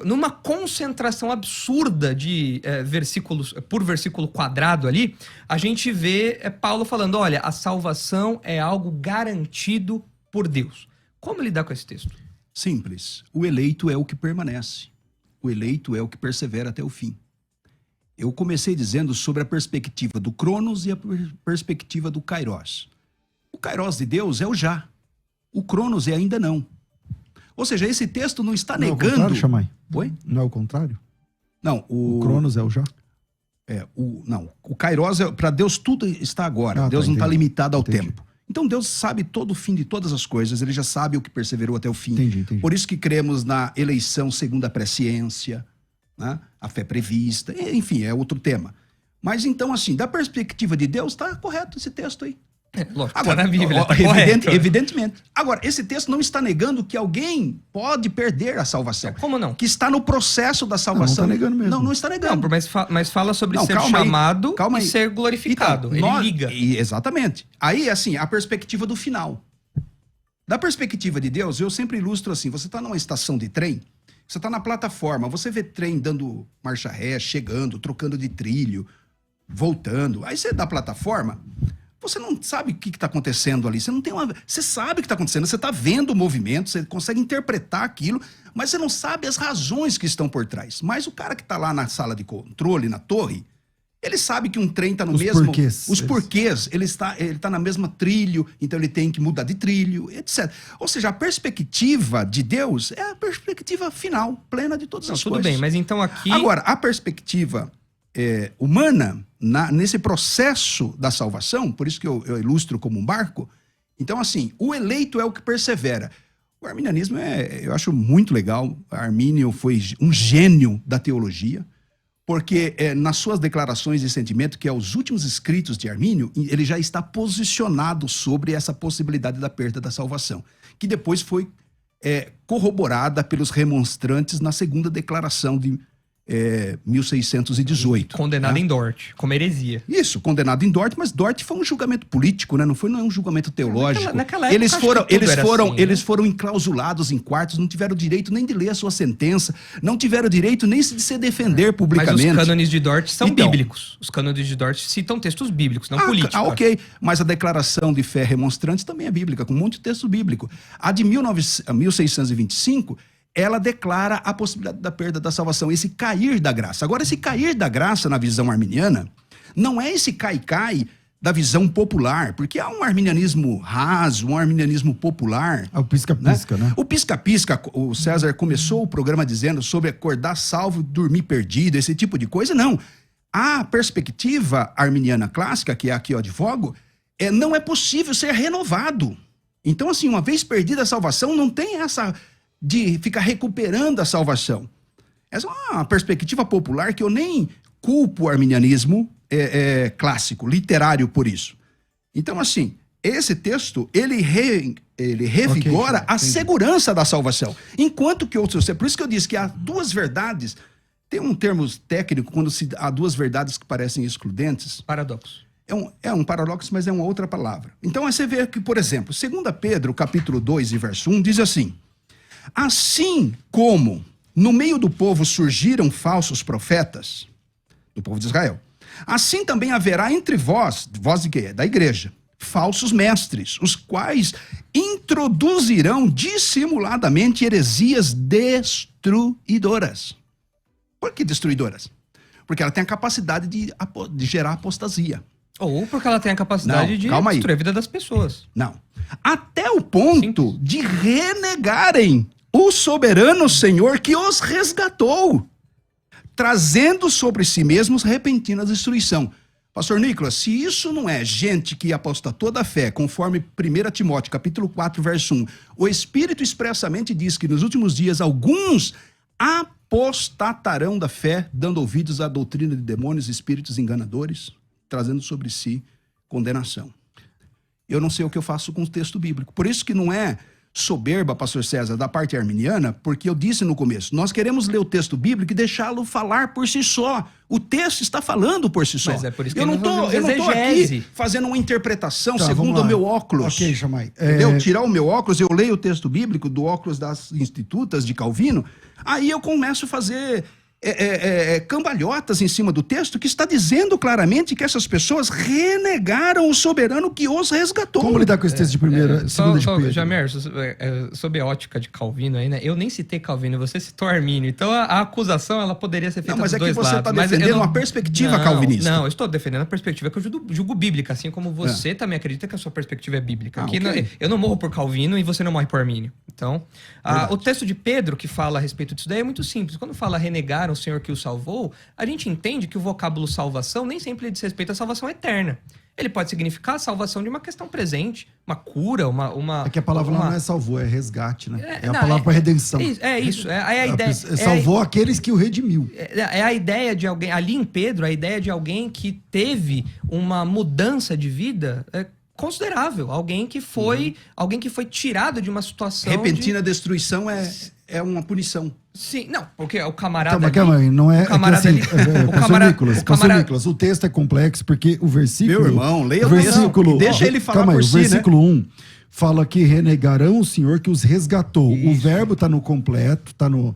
numa concentração absurda de versículos, por versículo quadrado ali, a gente vê Paulo falando, olha, a salvação é algo garantido por Deus. Como lidar com esse texto? Simples. O eleito é o que permanece. O eleito é o que persevera até o fim. Eu comecei dizendo sobre a perspectiva do Cronos e a perspectiva do Kairos. O Kairos de Deus é o já. O Cronos é ainda não. Ou seja, esse texto não está negando... Não é o contrário, Shammai? Oi? Não é o contrário? Não, o Cronos é o já? O Kairos para Deus tudo está agora. Deus não está limitado ao tempo. Então Deus sabe todo o fim de todas as coisas. Ele já sabe o que perseverou até o fim. Entendi. Por isso que cremos na eleição segundo a presciência, né? A fé prevista, enfim, é outro tema. Mas então, assim, da perspectiva de Deus, está correto esse texto aí. Lógico, agora, tá na Bíblia, tá evidentemente. Agora, esse texto não está negando que alguém pode perder a salvação. Como não? Que está no processo da salvação. Não está negando mesmo. Não está negando. Não, mas fala sobre ser chamado e ser glorificado. Então, ele liga. Exatamente. Aí, assim, a perspectiva do final. Da perspectiva de Deus, eu sempre ilustro assim, você está numa estação de trem, você está na plataforma, você vê trem dando marcha ré, chegando, trocando de trilho, voltando. Aí você da plataforma, você não sabe o que está acontecendo ali. Você sabe o que está acontecendo, você está vendo o movimento, você consegue interpretar aquilo, mas você não sabe as razões que estão por trás. Mas o cara que está lá na sala de controle, na torre, ele sabe que um trem está no mesmo... Os porquês. Ele está na mesma trilho, então ele tem que mudar de trilho, etc. Ou seja, a perspectiva de Deus é a perspectiva final, plena de todas as coisas. Tudo bem, mas então aqui... Agora, a perspectiva humana, nesse processo da salvação, por isso que eu ilustro como um barco, então assim, o eleito é o que persevera. O arminianismo eu acho muito legal. Armínio foi um gênio da teologia, porque nas suas declarações de sentimento, que é os últimos escritos de Armínio, ele já está posicionado sobre essa possibilidade da perda da salvação, que depois foi corroborada pelos remonstrantes na segunda declaração de 1618. Condenado em Dort, como heresia. Isso, condenado em Dort, mas Dort foi um julgamento político, né? Não é um julgamento teológico. Naquela época, eles foram enclausulados em quartos, não tiveram direito nem de ler a sua sentença, não tiveram direito nem de se defender publicamente. Mas os cânones de Dort são bíblicos. Os cânones de Dort citam textos bíblicos, não políticos. Ok. Mas a declaração de fé remonstrante também é bíblica, com muito texto bíblico. A de 1625... ela declara a possibilidade da perda da salvação, esse cair da graça. Agora, esse cair da graça na visão arminiana não é esse cai-cai da visão popular, porque há um arminianismo raso, um arminianismo popular. O pisca-pisca, né? O pisca-pisca, o César começou o programa dizendo sobre acordar salvo, dormir perdido, esse tipo de coisa. Não. A perspectiva arminiana clássica, que é a que eu advogo, não é possível ser renovado. Então, assim, uma vez perdida a salvação, não tem essa... de ficar recuperando a salvação. Essa é uma perspectiva popular que eu nem culpo o arminianismo clássico, literário por isso. Então, assim, esse texto, ele revigora a segurança da salvação. Enquanto que outros... Por isso que eu disse que há duas verdades. Tem um termo técnico quando há duas verdades que parecem excludentes. Paradoxo. É um paradoxo, mas é uma outra palavra. Então, você vê que, por exemplo, 2 Pedro, capítulo 2 e verso 1, diz assim: assim como no meio do povo surgiram falsos profetas, do povo de Israel, assim também haverá entre vós de quê? Da igreja, falsos mestres, os quais introduzirão dissimuladamente heresias destruidoras. Por que destruidoras? Porque ela tem a capacidade de gerar apostasia. Ou porque ela tem a capacidade de destruir a vida das pessoas. Não. Até o ponto de renegarem o soberano Senhor que os resgatou, trazendo sobre si mesmos repentina destruição. Pastor Nicolas, se isso não é gente que apostatou da fé, conforme 1 Timóteo, capítulo 4, verso 1, o Espírito expressamente diz que nos últimos dias alguns apostatarão da fé, dando ouvidos à doutrina de demônios e espíritos enganadores, trazendo sobre si condenação. Eu não sei o que eu faço com o texto bíblico. Por isso que não é soberba, pastor César, da parte arminiana, porque eu disse no começo, nós queremos ler o texto bíblico e deixá-lo falar por si só. O texto está falando por si só. Mas é por isso que eu não nós fazemos tô aqui exegese. fazendo uma interpretação Tá, segundo vamos lá. o meu óculos. Ok, Jamai. Entendeu? Tirar o meu óculos, eu leio o texto bíblico do óculos das Institutas de Calvino, aí eu começo a fazer cambalhotas em cima do texto que está dizendo claramente que essas pessoas renegaram o soberano que os resgatou. Como lidar com esse texto de primeira, segunda de Pedro? Jamer, sob a ótica de Calvino aí, né? Eu nem citei Calvino, você citou Armínio. Então a acusação ela poderia ser feita Não, mas dos é que dois você lados. está defendendo uma perspectiva calvinista. Não, eu estou defendendo a perspectiva que eu julgo bíblica, assim como você também acredita que a sua perspectiva é bíblica. Aqui, ok. eu não morro por Calvino e você não morre por Armínio. Então, o texto de Pedro que fala a respeito disso daí é muito simples. Quando fala renegaram o Senhor que o salvou, a gente entende que o vocábulo salvação nem sempre diz respeito à salvação eterna. Ele pode significar a salvação de uma questão presente, uma cura, uma... É que a palavra não é salvou, é resgate, né? É a não, palavra para redenção. É isso. É a ideia. Salvou aqueles que o redimiu. É a ideia de alguém... Ali em Pedro, a ideia de alguém que teve uma mudança de vida considerável. Alguém que foi tirado de uma situação Repentina destruição é uma punição. Sim, não, porque o camarada Calma aí, não é... o camarada é que, assim, ali... Pastor Nicolas, o texto é complexo porque o versículo... Meu irmão, leia o versículo, texto. Deixa ele falar calma aí, por o si, versículo 1 fala que renegarão o Senhor que os resgatou. Isso. O verbo está no completo, está no...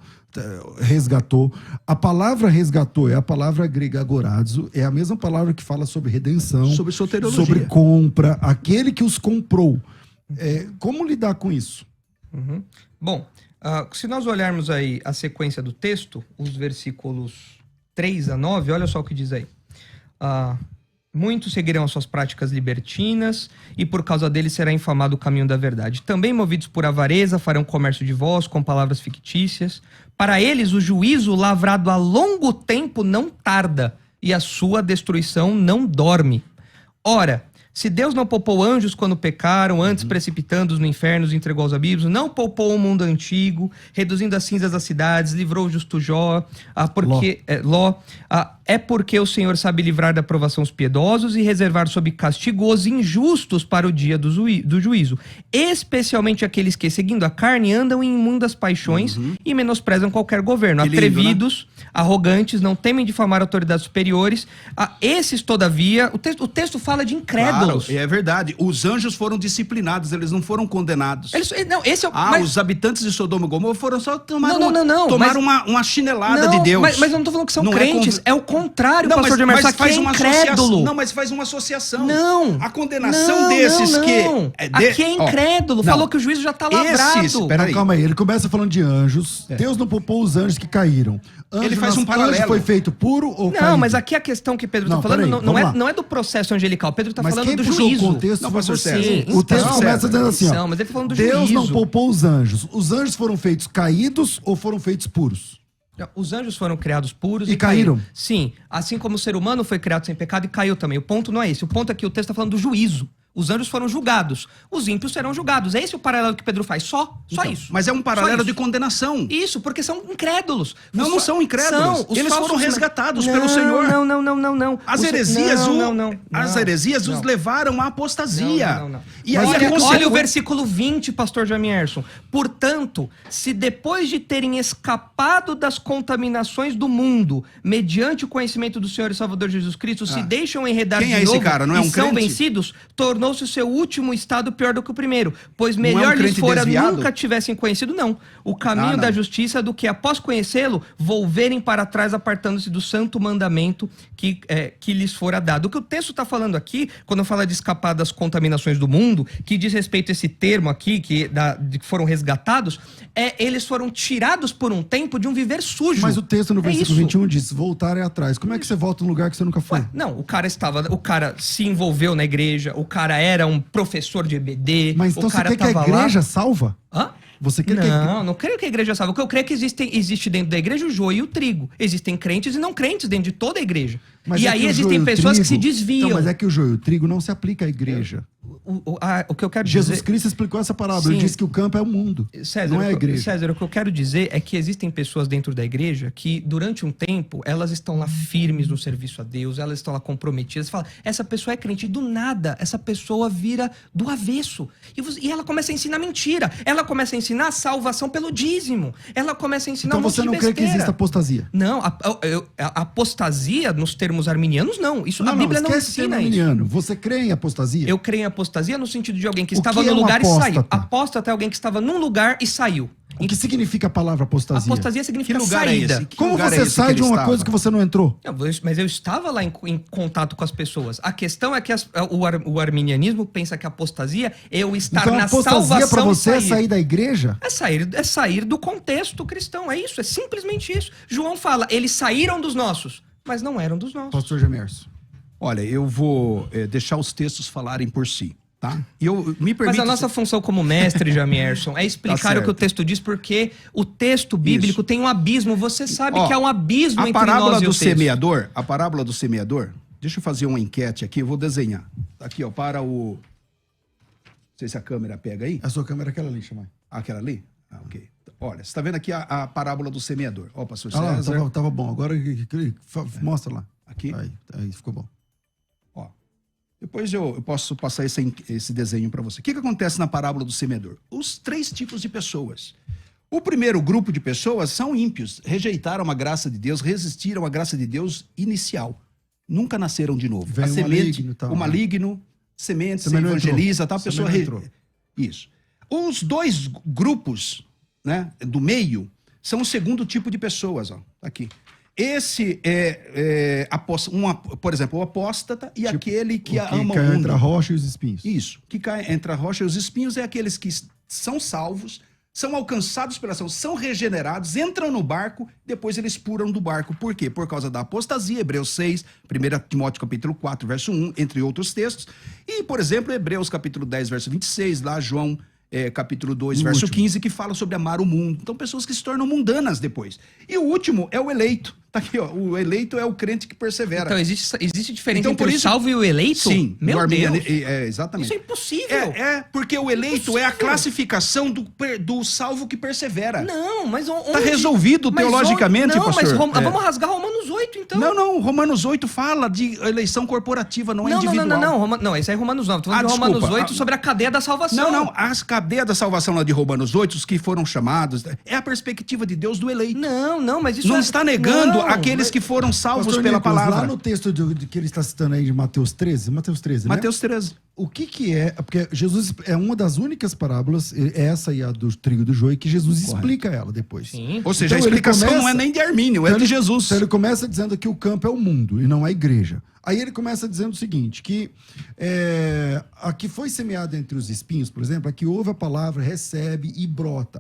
resgatou. A palavra resgatou é a palavra grega agorazo, é a mesma palavra que fala sobre redenção, Sobre soteriologia. sobre compra, aquele que os comprou. Como lidar com isso? Uhum. Bom, se nós olharmos aí a sequência do texto, os versículos 3 a 9, olha só o que diz aí. Muitos seguirão as suas práticas libertinas, e por causa deles será infamado o caminho da verdade. Também movidos por avareza, farão comércio de vós com palavras fictícias. Para eles, o juízo lavrado a longo tempo não tarda, e a sua destruição não dorme. Ora, se Deus não poupou anjos quando pecaram, antes precipitando-os no inferno, os entregou aos abismos, não poupou o mundo antigo, reduzindo as cinzas das cidades, livrou o justo Jó, Ló. É porque o Senhor sabe livrar da provação os piedosos e reservar sob castigo os injustos para o dia do juízo, especialmente aqueles que, seguindo a carne, andam em imundas paixões e menosprezam qualquer governo. Que lindo, Atrevidos, arrogantes, não temem difamar autoridades superiores. Esses, todavia, o texto fala de incrédulos. Claro, é verdade. Os anjos foram disciplinados, eles não foram condenados. Os habitantes de Sodoma e Gomorra foram só tomar uma chinelada de Deus. Mas eu não tô falando que são Não crentes, é o contrário, não, pastor Jamer, mas faz é uma incrédulo. associação. Não, mas faz uma associação. Não. A condenação desses que... Aqui é incrédulo. Falou que o juízo já está lavrado. Peraí. Calma aí, ele começa falando de anjos. Deus não poupou os anjos que caíram. Ele faz um paralelo. Anjo foi feito puro ou caído? Não, mas aqui a questão que Pedro está falando não é do processo angelical. Pedro está falando do juízo. O contexto não, foi pastor você. César. O texto começa dizendo assim, ó, mas ele tá falando do Deus juízo. não poupou os anjos. Os anjos foram feitos caídos ou foram feitos puros? Os anjos foram criados puros e caíram. Sim, assim como o ser humano foi criado sem pecado e caiu também. O ponto não é esse. O ponto é que o texto está falando do juízo. Os anjos foram julgados. Os ímpios serão julgados. É esse o paralelo que Pedro faz. Só isso. Mas é um paralelo de condenação. Isso, porque são incrédulos. Não são incrédulos. Eles foram resgatados pelo Senhor. Não. As heresias os levaram à apostasia. Não. E aí olha o versículo 20, pastor Jamierson. Portanto, se depois de terem escapado das contaminações do mundo, mediante o conhecimento do Senhor e Salvador Jesus Cristo, se deixam enredar Quem de é esse novo cara? Não é um e são crente? vencidos, tornou-se o seu último estado pior do que o primeiro. Pois melhor lhes fora nunca tivessem conhecido, o caminho da justiça do que, após conhecê-lo, volverem para trás, apartando-se do santo mandamento que lhes fora dado. O que o texto está falando aqui, quando fala de escapar das contaminações do mundo, que diz respeito a esse termo aqui, que foram resgatados, eles foram tirados por um tempo de um viver sujo. Mas o texto no versículo 21 diz, voltarem atrás. Como é que você volta num lugar que você nunca foi? Não, o cara se envolveu na igreja, o cara era um professor de EBD, mas então o cara você quer que a igreja salva? Hã? Você quer não creio que a igreja salva. O que eu creio é que existe dentro da igreja o joio e o trigo. Existem crentes e não crentes dentro de toda a igreja. Mas E é aí que o existem joio e o pessoas que trigo- se desviam. Então, mas é que o joio e o trigo não se aplica à igreja. O que eu quero Jesus dizer... Cristo explicou essa parábola. Sim. Ele disse que o campo é o mundo, César, não é a igreja. César, o que eu quero dizer é que existem pessoas dentro da igreja que, durante um tempo, elas estão lá firmes no serviço a Deus, elas estão lá comprometidas. Fala, essa pessoa é crente. E do nada, essa pessoa vira do avesso. E ela começa a ensinar mentira. Ela começa a ensinar salvação pelo dízimo. Ela começa a ensinar Então um monte você de não crê que besteira. exista apostasia? Não, a apostasia, nos termos arminianos, não. Isso, a Bíblia não esquece o termo ensina isso. arminiano. Você crê em apostasia? Eu creio em apostasia no sentido de alguém que O estava que é no um lugar e saiu. apóstata? Apóstata é alguém que estava num lugar e saiu. O que significa a palavra apostasia? Apostasia significa Que lugar é saída. esse? Que Como lugar é você esse sai que de ele uma estava? coisa que você não entrou? Não, mas eu estava lá em contato com as pessoas. A questão é que o arminianismo pensa que a apostasia é eu estar Então a na apostasia salvação para você é e sair. sair da igreja? É sair do contexto cristão. É isso, é simplesmente isso. João fala, eles saíram dos nossos, mas não eram dos nossos. Pastor Gemerson. Olha, eu vou deixar os textos falarem por si, tá? E eu me Mas permite... a nossa função como mestre, Jamierson, é explicar Tá o que o certo. texto diz, porque o texto bíblico Isso. tem um abismo. Você sabe Ó, que há um abismo a entre parábola nós e do o texto. semeador, a parábola do semeador, deixa eu fazer uma enquete aqui, eu vou desenhar. Tá aqui, ó, para o... Não sei se a câmera pega aí. A sua câmera é aquela ali, chama. Aquela ali? Ah, ok. Olha, você está vendo aqui a parábola do semeador. Ó, pastor Ah lá, César. tava bom. Agora mostra lá. Aqui. Aí ficou bom. Ó, depois eu posso passar esse desenho para você. O que acontece na parábola do semeador? Os 3 tipos de pessoas. O primeiro grupo de pessoas são ímpios, rejeitaram a graça de Deus, resistiram à graça de Deus inicial. Nunca nasceram de novo. Vem A o semente, maligno e tal, o né? maligno, semente, se Também não evangeliza, entrou. tal, a pessoa... Também não entrou. Isso. Os 2 grupos, né, do meio, são o segundo tipo de pessoas, ó, aqui. Esse por exemplo, o apóstata e aquele que ama o cai mundo. entre a rocha e os espinhos. Isso, que cai entre a rocha e os espinhos é aqueles que são salvos, são alcançados pela ação, são regenerados, entram no barco, depois eles pulam do barco. Por quê? Por causa da apostasia, Hebreus 6, 1 Timóteo capítulo 4, verso 1, entre outros textos. E, por exemplo, Hebreus capítulo 10, verso 26, lá João capítulo 2, No verso último. 15, que fala sobre amar o mundo. Então, pessoas que se tornam mundanas depois. E o último é o eleito. Tá aqui, ó. O eleito é o crente que persevera. Então existe diferença Então, entre por o isso- salvo e o eleito? Sim, Meu no arminiano- Deus. exatamente. Isso é impossível. Porque o eleito é a Impossível. classificação do salvo que persevera. Não, mas onde... Tá resolvido Mas teologicamente, não, pastor. mas vamos rasgar Romanos 8, então. Não, Romanos 8 fala de eleição corporativa, não é individual. Não, esse aí é Romanos 9. Tô falando de desculpa. Romanos 8 sobre a cadeia da salvação. Não, as cadeias da salvação lá de Romanos 8, os que foram chamados, é a perspectiva de Deus do eleito. Não, mas isso Não é... está negando Não, aqueles mas- que foram salvos Pastor pela Nicolas, palavra. lá no texto que ele está citando aí de Mateus 13, Mateus 13, né? Mateus 13. O que é... Porque Jesus é uma das únicas parábolas, essa e a do trigo e do joio, que Jesus explica ela depois. Sim. Ou seja, Então, a explicação ele não é nem de Armínio, é Então de ele- Jesus. Então ele começa dizendo que o campo é o mundo e não a igreja. Aí ele começa dizendo o seguinte, que a que foi semeada entre os espinhos, por exemplo, a que ouve a palavra, recebe e brota.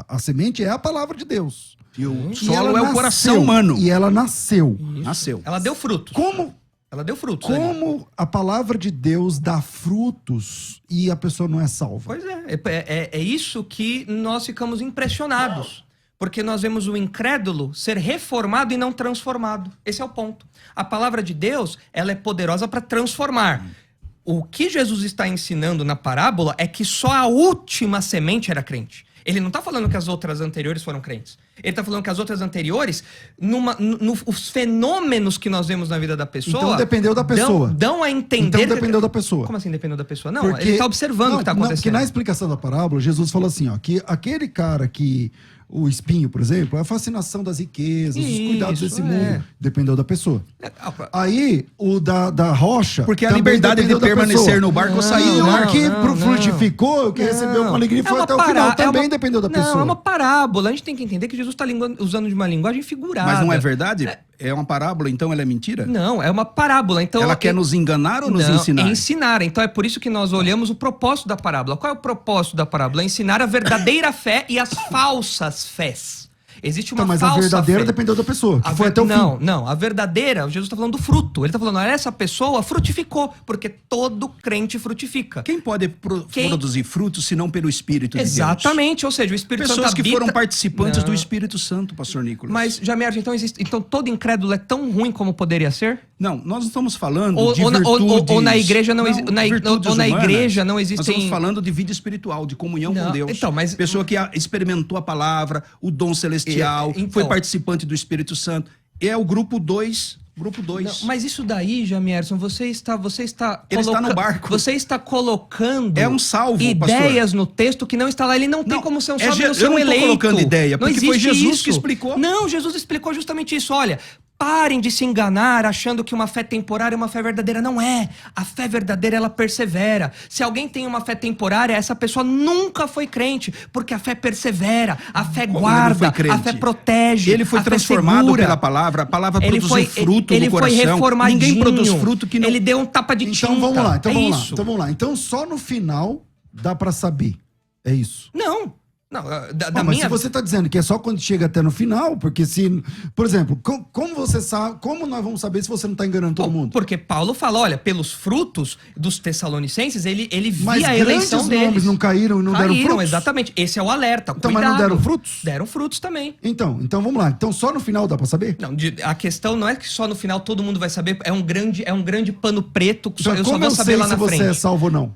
A semente é a palavra de Deus. E o E solo ela é o nasceu, coração humano. E ela nasceu. Nasceu. Ela deu frutos. Ela deu frutos. ali. Como a palavra de Deus dá frutos e a pessoa não é salva? Pois é isso que nós ficamos impressionados. Porque nós vemos o incrédulo ser reformado e não transformado. Esse é o ponto. A palavra de Deus, ela é poderosa para transformar. O que Jesus está ensinando na parábola é que só a última semente era crente. Ele não está falando que as outras anteriores foram crentes. Ele está falando que as outras anteriores, os fenômenos que nós vemos na vida da pessoa... Então dependeu da pessoa. Dão a entender... Então dependeu da pessoa. Como assim dependeu da pessoa? Não, ele está observando o que está Porque acontecendo. na explicação da parábola, Jesus falou assim, ó, que aquele cara que... O espinho, por exemplo, é a fascinação das riquezas, os cuidados Isso, desse mundo. Dependeu da pessoa. É. Aí, o da rocha... Porque a também liberdade de dependeu da permanecer pessoa. no barco E saiu. o que não. frutificou, o que recebeu com alegria foi uma até o final. pará- Também dependeu da pessoa. Não, é uma parábola. A gente tem que entender que Jesus está usando de uma linguagem figurada. Mas não é verdade? É uma parábola, então ela é mentira? Não, é uma parábola. Então, Ela quer nos enganar ou nos Não, ensinar? É ensinar. Então é por isso que nós olhamos o propósito da parábola. Qual é o propósito da parábola? É ensinar a verdadeira fé e as falsas fés. Existe uma Então, mas falsa a verdadeira fé. dependeu da pessoa, que foi até o Não, fim. não. A verdadeira, Jesus está falando do fruto. Ele está falando, olha, essa pessoa frutificou, porque todo crente frutifica. Quem pode produzir frutos se não pelo Espírito de Deus? Exatamente, ou seja, o Espírito Pessoas Santo que habita... foram participantes Não. do Espírito Santo, pastor Nicolas. Mas, Jamierson, então todo incrédulo é tão ruim como poderia ser? Não, nós não estamos falando Ou, de ou, na- virtudes... ou na igreja não, não, virtudes ou na humanas. igreja não Nós existem. estamos falando de vida espiritual, de comunhão Não, com Deus. então, mas- Pessoa que experimentou a palavra, o dom celestial, Então- foi participante do Espírito Santo. É o grupo 2. Grupo 2. Não, mas isso daí, Jamierson, você está Ele está no barco. Você está colocando É um salvo, ideias no texto que não está lá. Ele não tem Não, como ser um é salvo, Je- não ser eu um não tô eleito. colocando ideia, Não porque foi existe Jesus isso. que explicou. Não, Jesus explicou justamente isso. Olha, parem de se enganar achando que uma fé temporária é uma fé verdadeira. Não é. A fé verdadeira, ela persevera. Se alguém tem uma fé temporária, essa pessoa nunca foi crente, porque a fé persevera, a fé Como guarda, ele foi crente? a fé protege, Ele foi a fé transformado segura. pela palavra. A palavra Ele produziu foi, fruto ele no foi coração. reformadinho. Ninguém produz fruto que não... Ele deu um tapa de tinta. Então vamos lá, É isso. Então vamos lá. Então só no final dá pra saber. É isso. Não. Não, da Mas minha... se você tá dizendo que é só quando chega até no final, porque se, por exemplo, como você sabe, como nós vamos saber se você não tá enganando todo Bom, mundo? porque Paulo fala, olha, pelos frutos dos Tessalonicenses, ele via Mas a grandes eleição nomes deles. não caíram e não deram frutos? Exatamente. Esse é o alerta. Então, mas não Cuidado. deram frutos? Deram frutos também. Então vamos lá. Então só no final dá pra saber? Não, a questão não é que só no final todo mundo vai saber, é um grande pano preto que Então, eu só como vou eu saber sei lá se na você frente. é salvo ou não?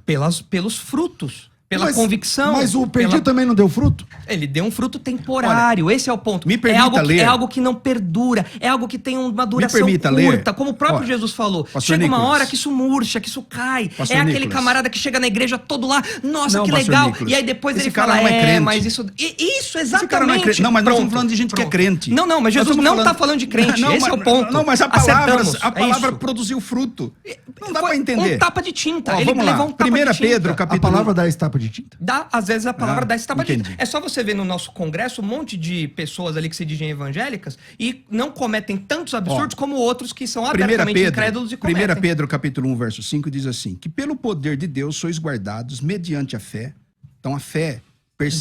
Pelos frutos. Pela Mas- convicção. Mas o perdido também não deu fruto? Ele deu um fruto temporário, esse é o ponto. me permita ler. É algo que não perdura, é algo que tem uma duração permita curta. ler. Como o próprio Ó, Jesus falou. Pastor Chega uma Nicolas. hora que isso murcha, que isso cai. Pastor é aquele Nicolas. camarada que chega na igreja todo lá, nossa, Não, que Pastor legal. Nicolas. E aí depois Esse ele cara fala, não é crente. mas isso... Isso, exatamente. cara não é crente. Não, mas nós estamos falando de gente que é crente. Não, mas Nós Jesus estamos não falando- está falando de crente, Não, esse é o mas- ponto. Não, mas a Acertamos, palavra é isso. produziu fruto. Não dá Foi pra entender. Um tapa de tinta. Ó, Ele vamos lá. levou um tapa 1 de tinta. Pedro, A capítulo... palavra dá estapa de tinta? Dá, às vezes a palavra dá esse tapa de tinta. entendi. É só você ver no nosso congresso um monte de pessoas ali que se dizem evangélicas e não cometem tantos absurdos como outros que são 1 abertamente Pedro, incrédulos e cometem. 1 Pedro, capítulo 1, verso 5, diz assim, que pelo poder de Deus sois guardados mediante a fé. Então a fé...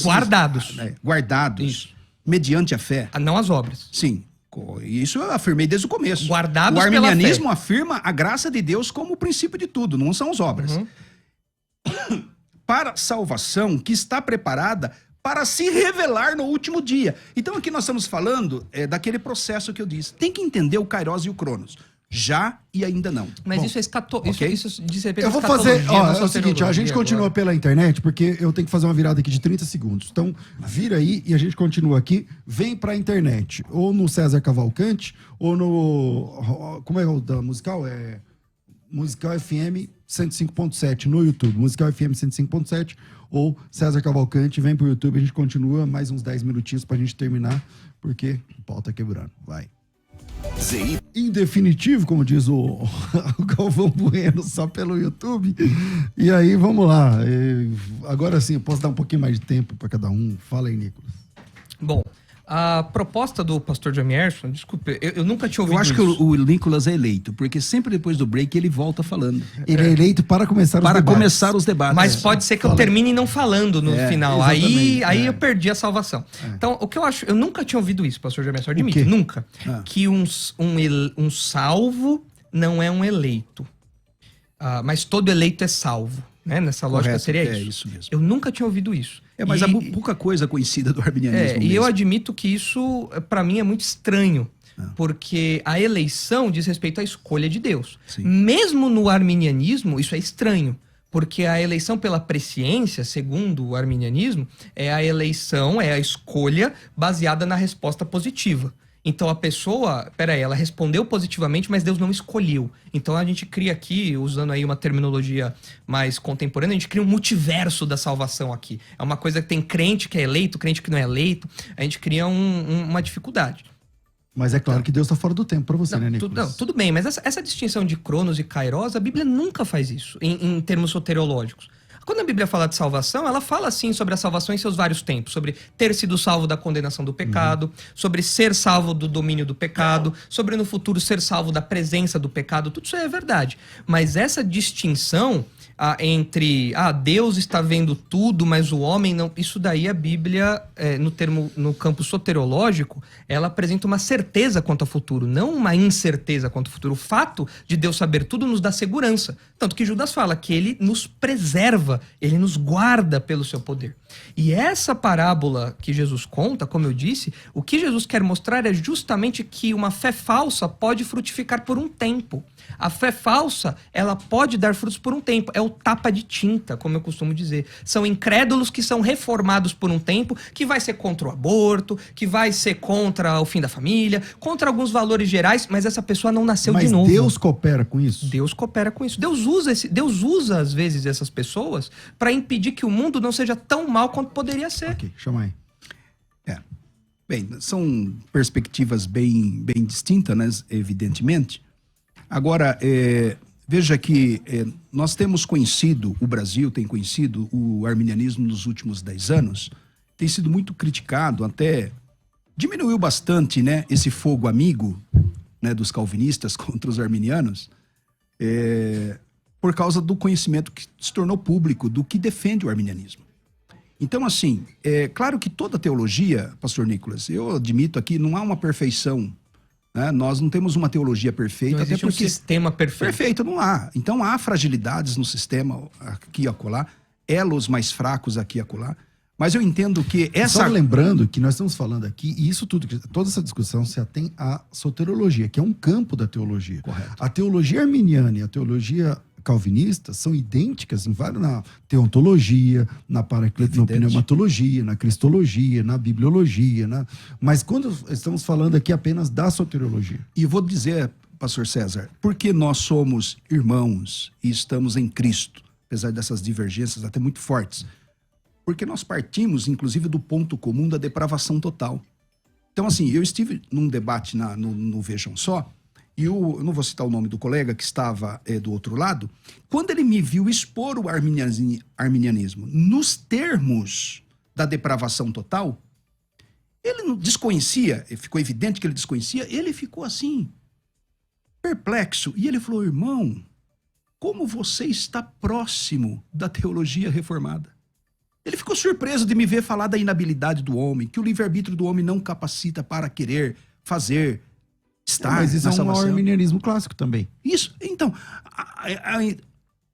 Guardados. Guardados. Isso. Mediante a fé. Não as obras. Sim. Isso eu afirmei desde o começo. Guardados o pela arminianismo fé. afirma a graça de Deus como o princípio de tudo, não são as obras. Para salvação que está preparada para se revelar no último dia. Então aqui nós estamos falando daquele processo que eu disse. Tem que entender o Kairos e o Cronos. Já e ainda não. Mas Bom, isso é ok? isso diz respeito Eu à vou fazer. escatologia, Ó, não é só o seguinte, ó, a gente teologia continua agora. pela internet, porque eu tenho que fazer uma virada aqui de 30 segundos. Então, vira aí e a gente continua aqui. Vem pra internet. Ou no César Cavalcante, ou no. Como é o da musical? É. Musical FM 105.7 no YouTube. Musical FM 105.7 ou César Cavalcante. Vem pro YouTube, a gente continua mais uns 10 minutinhos pra gente terminar, porque o pau tá quebrando. Vai. Em definitivo, como diz o Galvão Bueno, só pelo YouTube. E aí, vamos lá. Agora sim, eu posso dar um pouquinho mais de tempo para cada um. Fala aí, Nicolas. Bom, a proposta do pastor Jamierson, desculpe, eu nunca tinha ouvido eu acho que isso. o Nicolas é eleito, porque sempre depois do break ele volta falando. Ele é eleito para começar os Para debates. começar os debates. Mas pode ser que eu termine não falando no final. exatamente, Aí eu perdi a salvação. Então, o que eu acho... Eu nunca tinha ouvido isso, pastor Jamierson. Admito, quê? nunca. Que um salvo não é um eleito. Mas todo eleito é salvo. Né? Nessa lógica Correto, seria é isso. isso mesmo. Eu nunca tinha ouvido isso. Mas há pouca coisa conhecida do arminianismo E eu mesmo. admito que isso, para mim, é muito estranho. Porque a eleição diz respeito à escolha de Deus. Sim. Mesmo no arminianismo, isso é estranho. Porque a eleição pela presciência, segundo o arminianismo, é a eleição, é a escolha baseada na resposta positiva. Então a pessoa, ela respondeu positivamente, mas Deus não escolheu. Então a gente cria aqui, usando aí uma terminologia mais contemporânea, a gente cria um multiverso da salvação aqui. É uma coisa que tem crente que é eleito, crente que não é eleito. A gente cria uma dificuldade. Mas é claro que Deus está fora do tempo para você, né, Não, Nicolas? tudo bem, mas essa distinção de Cronos e Kairos, a Bíblia nunca faz isso, em termos soteriológicos. Quando a Bíblia fala de salvação, ela fala assim sobre a salvação em seus vários tempos. Sobre ter sido salvo da condenação do pecado, sobre ser salvo do domínio do pecado, sobre no futuro ser salvo da presença do pecado. Tudo isso é verdade. Mas essa distinção, entre Deus está vendo tudo, mas o homem não. Isso daí a Bíblia, no campo soteriológico, ela apresenta uma certeza quanto ao futuro, não uma incerteza quanto ao futuro. O fato de Deus saber tudo nos dá segurança. Tanto que Judas fala que ele nos preserva, ele nos guarda pelo seu poder. E essa parábola que Jesus conta, como eu disse, o que Jesus quer mostrar é justamente que uma fé falsa pode frutificar por um tempo. A fé falsa, ela pode dar frutos por um tempo. É o tapa de tinta, como eu costumo dizer. São incrédulos que são reformados por um tempo, que vai ser contra o aborto, que vai ser contra o fim da família, contra alguns valores gerais, mas essa pessoa não nasceu de novo. Mas Deus coopera com isso? Deus coopera com isso. Deus usa às vezes, essas pessoas para impedir que o mundo não seja tão mal quanto poderia ser. Ok, chama aí. Bem, são perspectivas bem distintas, né, evidentemente. Agora, veja que nós temos conhecido, o Brasil tem conhecido o arminianismo nos últimos 10 anos, tem sido muito criticado, até diminuiu bastante, né, esse fogo amigo, né, dos calvinistas contra os arminianos, por causa do conhecimento que se tornou público do que defende o arminianismo. Então, assim, é claro que toda teologia, pastor Nicolas, eu admito aqui, não há uma perfeição, né? Nós não temos uma teologia perfeita. Não existe até porque um sistema perfeito. Perfeito, não há. Então, há fragilidades no sistema aqui e acolá, elos mais fracos aqui e acolá, mas eu entendo que essa... Só lembrando que nós estamos falando aqui, e isso tudo, toda essa discussão se atém à soteriologia, que é um campo da teologia. Correto. A teologia arminiana e a teologia calvinista são idênticas na teontologia, na pneumatologia, na cristologia, na bibliologia, mas quando estamos falando aqui apenas da soteriologia. E vou dizer, pastor César, porque nós somos irmãos e estamos em Cristo, apesar dessas divergências até muito fortes, porque nós partimos, inclusive, do ponto comum da depravação total. Então, assim, eu estive num debate no Vejam Só, e eu não vou citar o nome do colega que estava do outro lado, quando ele me viu expor o arminianismo nos termos da depravação total, ele não desconhecia, ficou evidente que ele desconhecia, ele ficou assim, perplexo. E ele falou, irmão, como você está próximo da teologia reformada? Ele ficou surpreso de me ver falar da inabilidade do homem, que o livre-arbítrio do homem não capacita para querer fazer... Mas isso é um arminianismo clássico também. Isso, então,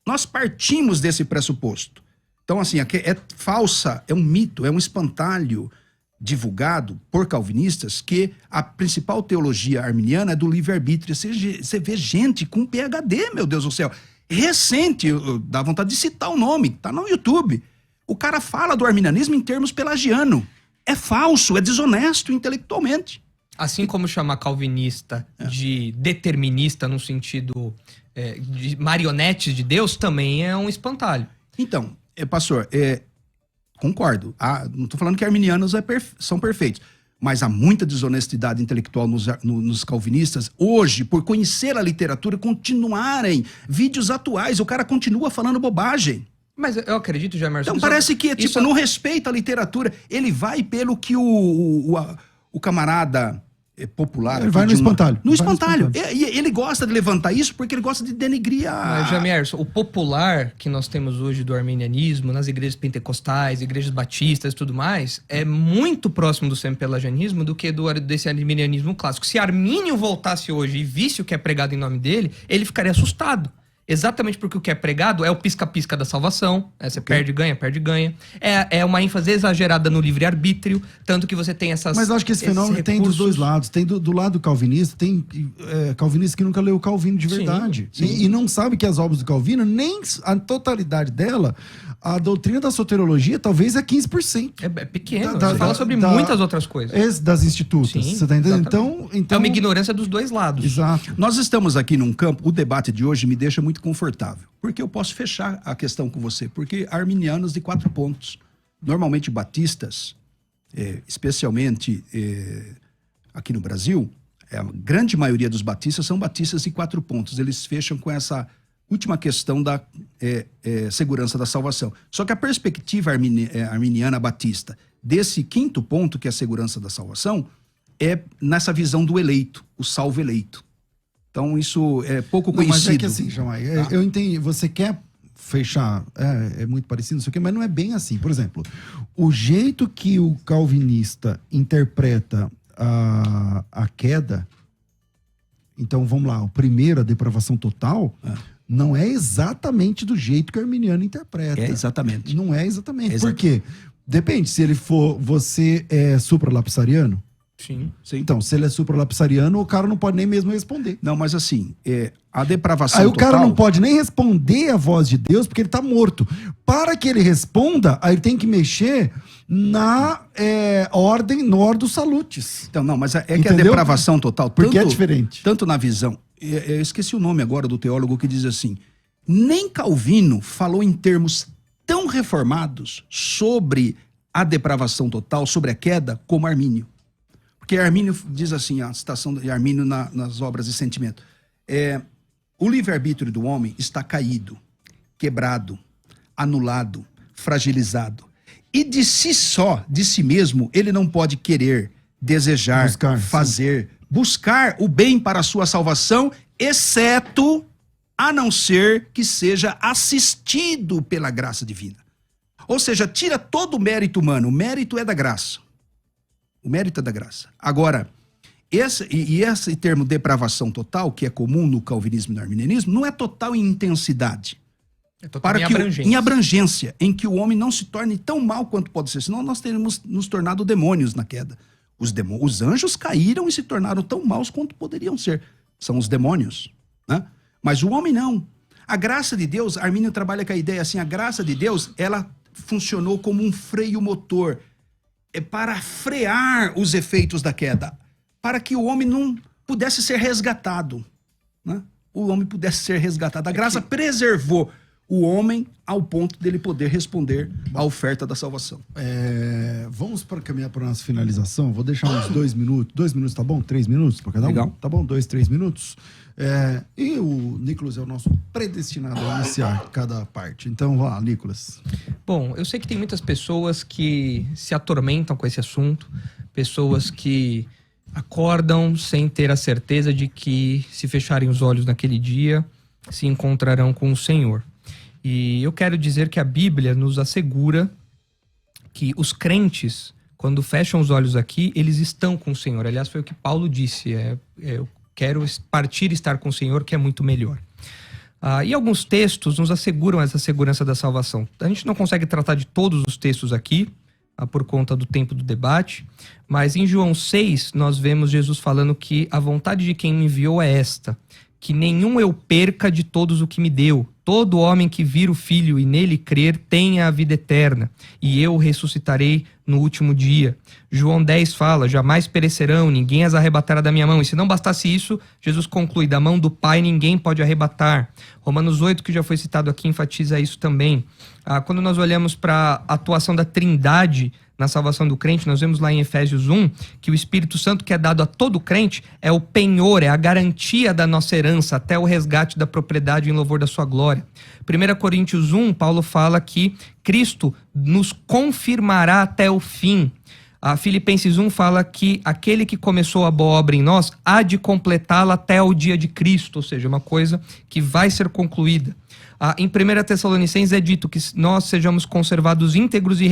nós partimos desse pressuposto. Então, assim, é falsa, é um mito, é um espantalho divulgado por calvinistas que a principal teologia arminiana é do livre-arbítrio. Você vê gente com PhD, meu Deus do céu, recente, dá vontade de citar o nome, tá no YouTube. O cara fala do arminianismo em termos pelagiano. É falso, é desonesto intelectualmente. Assim como chamar calvinista de determinista no sentido de marionetes de Deus, também é um espantalho. Então, pastor, concordo. Não estou falando que arminianos são perfeitos, mas há muita desonestidade intelectual nos calvinistas hoje, por conhecer a literatura, continuarem vídeos atuais. O cara continua falando bobagem. Mas eu acredito, Jamerson... Então parece que não respeita a literatura. Ele vai pelo que o camarada... popular. Ele vai no espantalho. No espantalho. E ele gosta de levantar isso porque ele gosta de denegrir a... Mas, Jamerson, o popular que nós temos hoje do arminianismo, nas igrejas pentecostais, igrejas batistas e tudo mais, é muito próximo do semi-pelagianismo do que desse arminianismo clássico. Se Armínio voltasse hoje e visse o que é pregado em nome dele, ele ficaria assustado. Exatamente porque o que é pregado é o pisca-pisca da salvação. Você perde, ganha. É uma ênfase exagerada no livre-arbítrio, tanto que você tem essas... Mas eu acho que esse fenômeno tem dos dois lados. Tem do lado calvinista, tem calvinista que nunca leu o Calvino de verdade. Sim. E não sabe que as obras do Calvino, nem a totalidade dela, a doutrina da soteriologia talvez é 15%. É pequeno. Você fala sobre muitas outras coisas. Das institutas. Sim, você tá entendendo? Então, é uma ignorância dos dois lados. Exato. Nós estamos aqui num campo, o debate de hoje me deixa muito confortável, porque eu posso fechar a questão com você, porque arminianos de 4 pontos, normalmente batistas, especialmente aqui no Brasil, a grande maioria dos batistas são batistas de 4 pontos, eles fecham com essa última questão da segurança da salvação. Só que a perspectiva arminiana batista desse 5º ponto, que é a segurança da salvação, é nessa visão do eleito, o salvo eleito. Então, isso é pouco conhecido. Mas é que assim, Jamai, eu entendi. Você quer fechar, é muito parecido, não sei o quê, mas não é bem assim. Por exemplo, o jeito que o calvinista interpreta a queda, então vamos lá, o primeiro, a depravação total, não é exatamente do jeito que o arminiano interpreta. É exatamente. Não é exatamente. Por quê? Depende, se ele for, você é supralapsariano? Sim. Então, se ele é supralapsariano, o cara não pode nem mesmo responder. Não, mas assim, a depravação Aí o total... cara não pode nem responder a voz de Deus porque ele tá morto. Para que ele responda, aí ele tem que mexer na ordem dos salutes. Então, não, mas que a Entendeu? depravação total... Porque é diferente. Tanto na visão... Eu esqueci o nome agora do teólogo que diz assim, nem Calvino falou em termos tão reformados sobre a depravação total, sobre a queda, como Armínio. Porque Armínio diz assim, a citação de Armínio nas obras de sentimento, o livre-arbítrio do homem está caído, quebrado, anulado, fragilizado. E de si só, de si mesmo, ele não pode querer, desejar, fazer, buscar o bem para a sua salvação, exceto a não ser que seja assistido pela graça divina. Ou seja, tira todo o mérito humano, o mérito é da graça. O mérito é da graça. Agora, esse termo depravação total, que é comum no calvinismo e no arminianismo, não é total em intensidade. É total em abrangência, em que o homem não se torne tão mal quanto pode ser. Senão nós teríamos nos tornado demônios na queda. Os anjos caíram e se tornaram tão maus quanto poderiam ser. São os demônios, né? Mas o homem não. A graça de Deus, Armínio trabalha com a ideia assim, a graça de Deus, ela funcionou como um freio motor. Para frear os efeitos da queda, para que o homem não pudesse ser resgatado, né? O homem pudesse ser resgatado. A graça preservou o homem ao ponto dele poder responder à oferta da salvação. Vamos caminhar para a nossa finalização. Vou deixar uns 2 minutos. 2 minutos, tá bom? 3 minutos para cada um? Legal. Tá bom? 2, 3 minutos. E o Nicolas é o nosso predestinado a iniciar cada parte. Então, vá lá, Nicolas. Bom, eu sei que tem muitas pessoas que se atormentam com esse assunto, pessoas que acordam sem ter a certeza de que, se fecharem os olhos naquele dia, se encontrarão com o Senhor. E eu quero dizer que a Bíblia nos assegura que os crentes, quando fecham os olhos aqui, eles estão com o Senhor. Aliás, foi o que Paulo disse, eu quero partir e estar com o Senhor, que é muito melhor. E alguns textos nos asseguram essa segurança da salvação. A gente não consegue tratar de todos os textos aqui, por conta do tempo do debate, mas em João 6 nós vemos Jesus falando que a vontade de quem me enviou é esta, que nenhum eu perca de todos o que me deu. Todo homem que vir o Filho e nele crer tenha a vida eterna, e eu o ressuscitarei no último dia. João 10 fala, jamais perecerão, ninguém as arrebatará da minha mão. E se não bastasse isso, Jesus conclui, da mão do Pai ninguém pode arrebatar. Romanos 8, que já foi citado aqui, enfatiza isso também. Quando nós olhamos para a atuação da Trindade na salvação do crente, nós vemos lá em Efésios 1, que o Espírito Santo que é dado a todo crente é o penhor, é a garantia da nossa herança, até o resgate da propriedade em louvor da sua glória. 1 Coríntios 1, Paulo fala que Cristo nos confirmará até o fim. Filipenses 1 fala que aquele que começou a boa obra em nós há de completá-la até o dia de Cristo, ou seja, uma coisa que vai ser concluída. Em 1 Tessalonicenses é dito que nós sejamos conservados íntegros e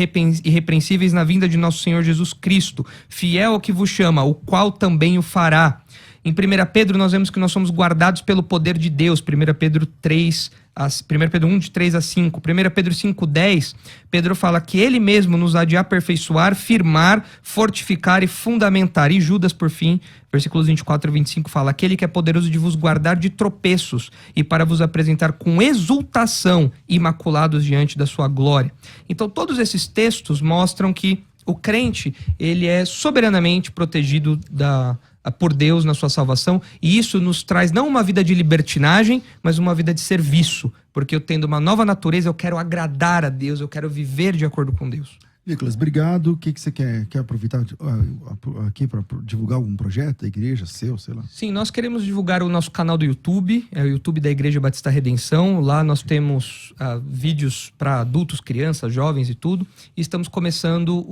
irrepreensíveis na vinda de nosso Senhor Jesus Cristo, fiel ao que vos chama, o qual também o fará. Em 1 Pedro nós vemos que nós somos guardados pelo poder de Deus, 1 Pedro 1, de 3 a 5. 1 Pedro 5,10, Pedro fala que ele mesmo nos há de aperfeiçoar, firmar, fortificar e fundamentar. E Judas, por fim, versículos 24 e 25, fala, aquele que é poderoso de vos guardar de tropeços e para vos apresentar com exultação, imaculados diante da sua glória. Então todos esses textos mostram que o crente, ele é soberanamente protegido por Deus na sua salvação, e isso nos traz não uma vida de libertinagem, mas uma vida de serviço, porque eu tendo uma nova natureza, eu quero agradar a Deus, eu quero viver de acordo com Deus. Nicolas, obrigado. O que você quer aproveitar aqui para divulgar algum projeto da igreja, seu, sei lá? Sim, nós queremos divulgar o nosso canal do YouTube, é o YouTube da Igreja Batista Redenção. Lá nós temos vídeos para adultos, crianças, jovens e tudo. E estamos começando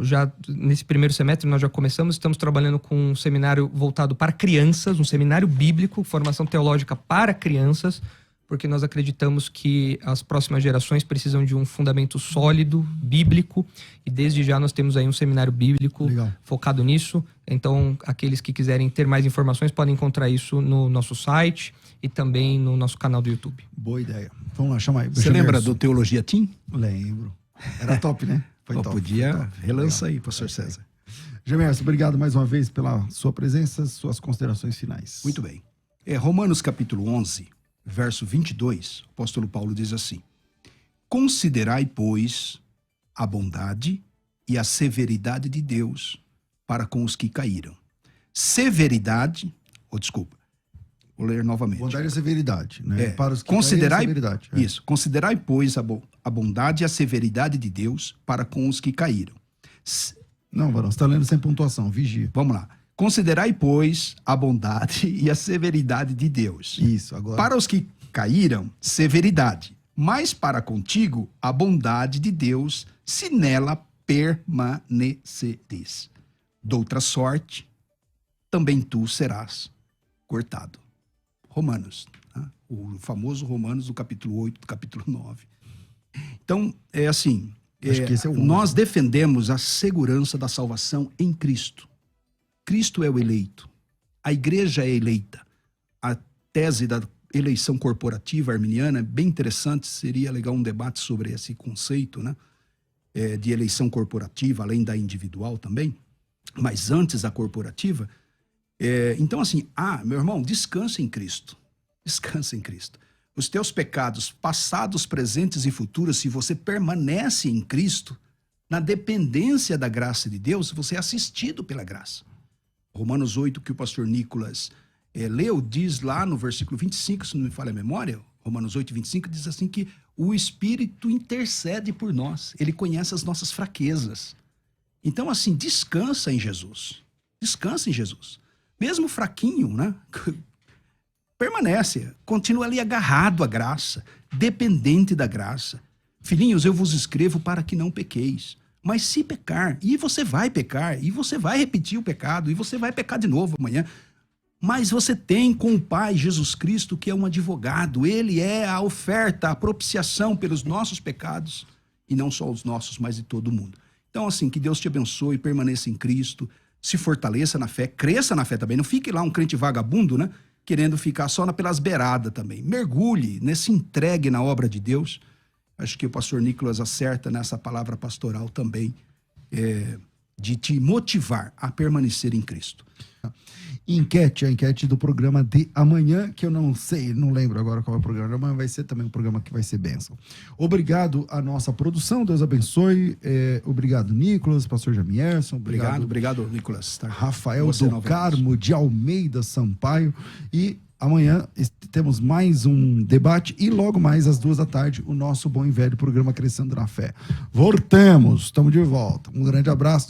já nesse primeiro semestre nós já começamos, estamos trabalhando com um seminário voltado para crianças, um seminário bíblico, formação teológica para crianças, porque nós acreditamos que as próximas gerações precisam de um fundamento sólido, bíblico, e desde já nós temos aí um seminário bíblico Legal. focado nisso. Então, aqueles que quiserem ter mais informações podem encontrar isso no nosso site e também no nosso canal do YouTube. Boa ideia. Vamos lá, chama aí. Você lembra do Teologia Team? Lembro. Era top, né? Foi top. Podia, foi top. relança Legal. aí, pastor César. Gemerson, obrigado mais uma vez pela sua presença, suas considerações finais. Muito bem. Romanos capítulo 11, verso 22, o apóstolo Paulo diz assim: considerai, pois, a bondade e a severidade de Deus para com os que caíram. Severidade, vou ler novamente. Bondade e severidade, né? Para os que considerai, caíram, severidade. Isso, considerai, pois, a bondade e a severidade de Deus para com os que caíram. Não, Varão, você está lendo sem pontuação, vigia. Vamos lá. Considerai, pois, a bondade e a severidade de Deus. Isso, agora. Para os que caíram, severidade. Mas para contigo, a bondade de Deus, se nela permaneceres. Doutra sorte, também tu serás cortado. Romanos. Tá? O famoso Romanos, do capítulo 8, do capítulo 9. Então, é assim... Acho que esse é o nós defendemos a segurança da salvação em Cristo. Cristo é o eleito. A igreja é eleita. A tese da eleição corporativa arminiana é bem interessante. Seria legal um debate sobre esse conceito, né? De eleição corporativa, além da individual também. Mas antes da corporativa. Então, assim, meu irmão, descansa em Cristo. Descansa em Cristo. Os teus pecados passados, presentes e futuros, se você permanece em Cristo, na dependência da graça de Deus, você é assistido pela graça. Romanos 8, que o pastor Nicolas leu, diz lá no versículo 25, se não me falha a memória, Romanos 8, 25, diz assim que o Espírito intercede por nós. Ele conhece as nossas fraquezas. Então, assim, descansa em Jesus. Descansa em Jesus. Mesmo fraquinho, né? Permanece, continua ali agarrado à graça, dependente da graça. Filhinhos, eu vos escrevo para que não pequeis. Mas se pecar, e você vai pecar, e você vai repetir o pecado, e você vai pecar de novo amanhã, mas você tem com o Pai Jesus Cristo, que é um advogado. Ele é a oferta, a propiciação pelos nossos pecados, e não só os nossos, mas de todo mundo. Então, assim, que Deus te abençoe, permaneça em Cristo, se fortaleça na fé, cresça na fé também. Não fique lá um crente vagabundo, né? Querendo ficar só pelas beiradas também. Mergulhe, se entregue na obra de Deus. Acho que o pastor Nicolas acerta nessa palavra pastoral também, de te motivar a permanecer em Cristo. A enquete do programa de amanhã, que eu não sei, não lembro agora qual é o programa de amanhã, vai ser também um programa que vai ser bênção. Obrigado à nossa produção, Deus abençoe. Obrigado, Nicolas, pastor Jamierson. Obrigado, Nicolas. Tá? Rafael do Carmo de Almeida Sampaio. E amanhã temos mais um debate e logo mais às 14h o nosso bom e velho programa Crescendo na Fé. Voltemos, estamos de volta. Um grande abraço.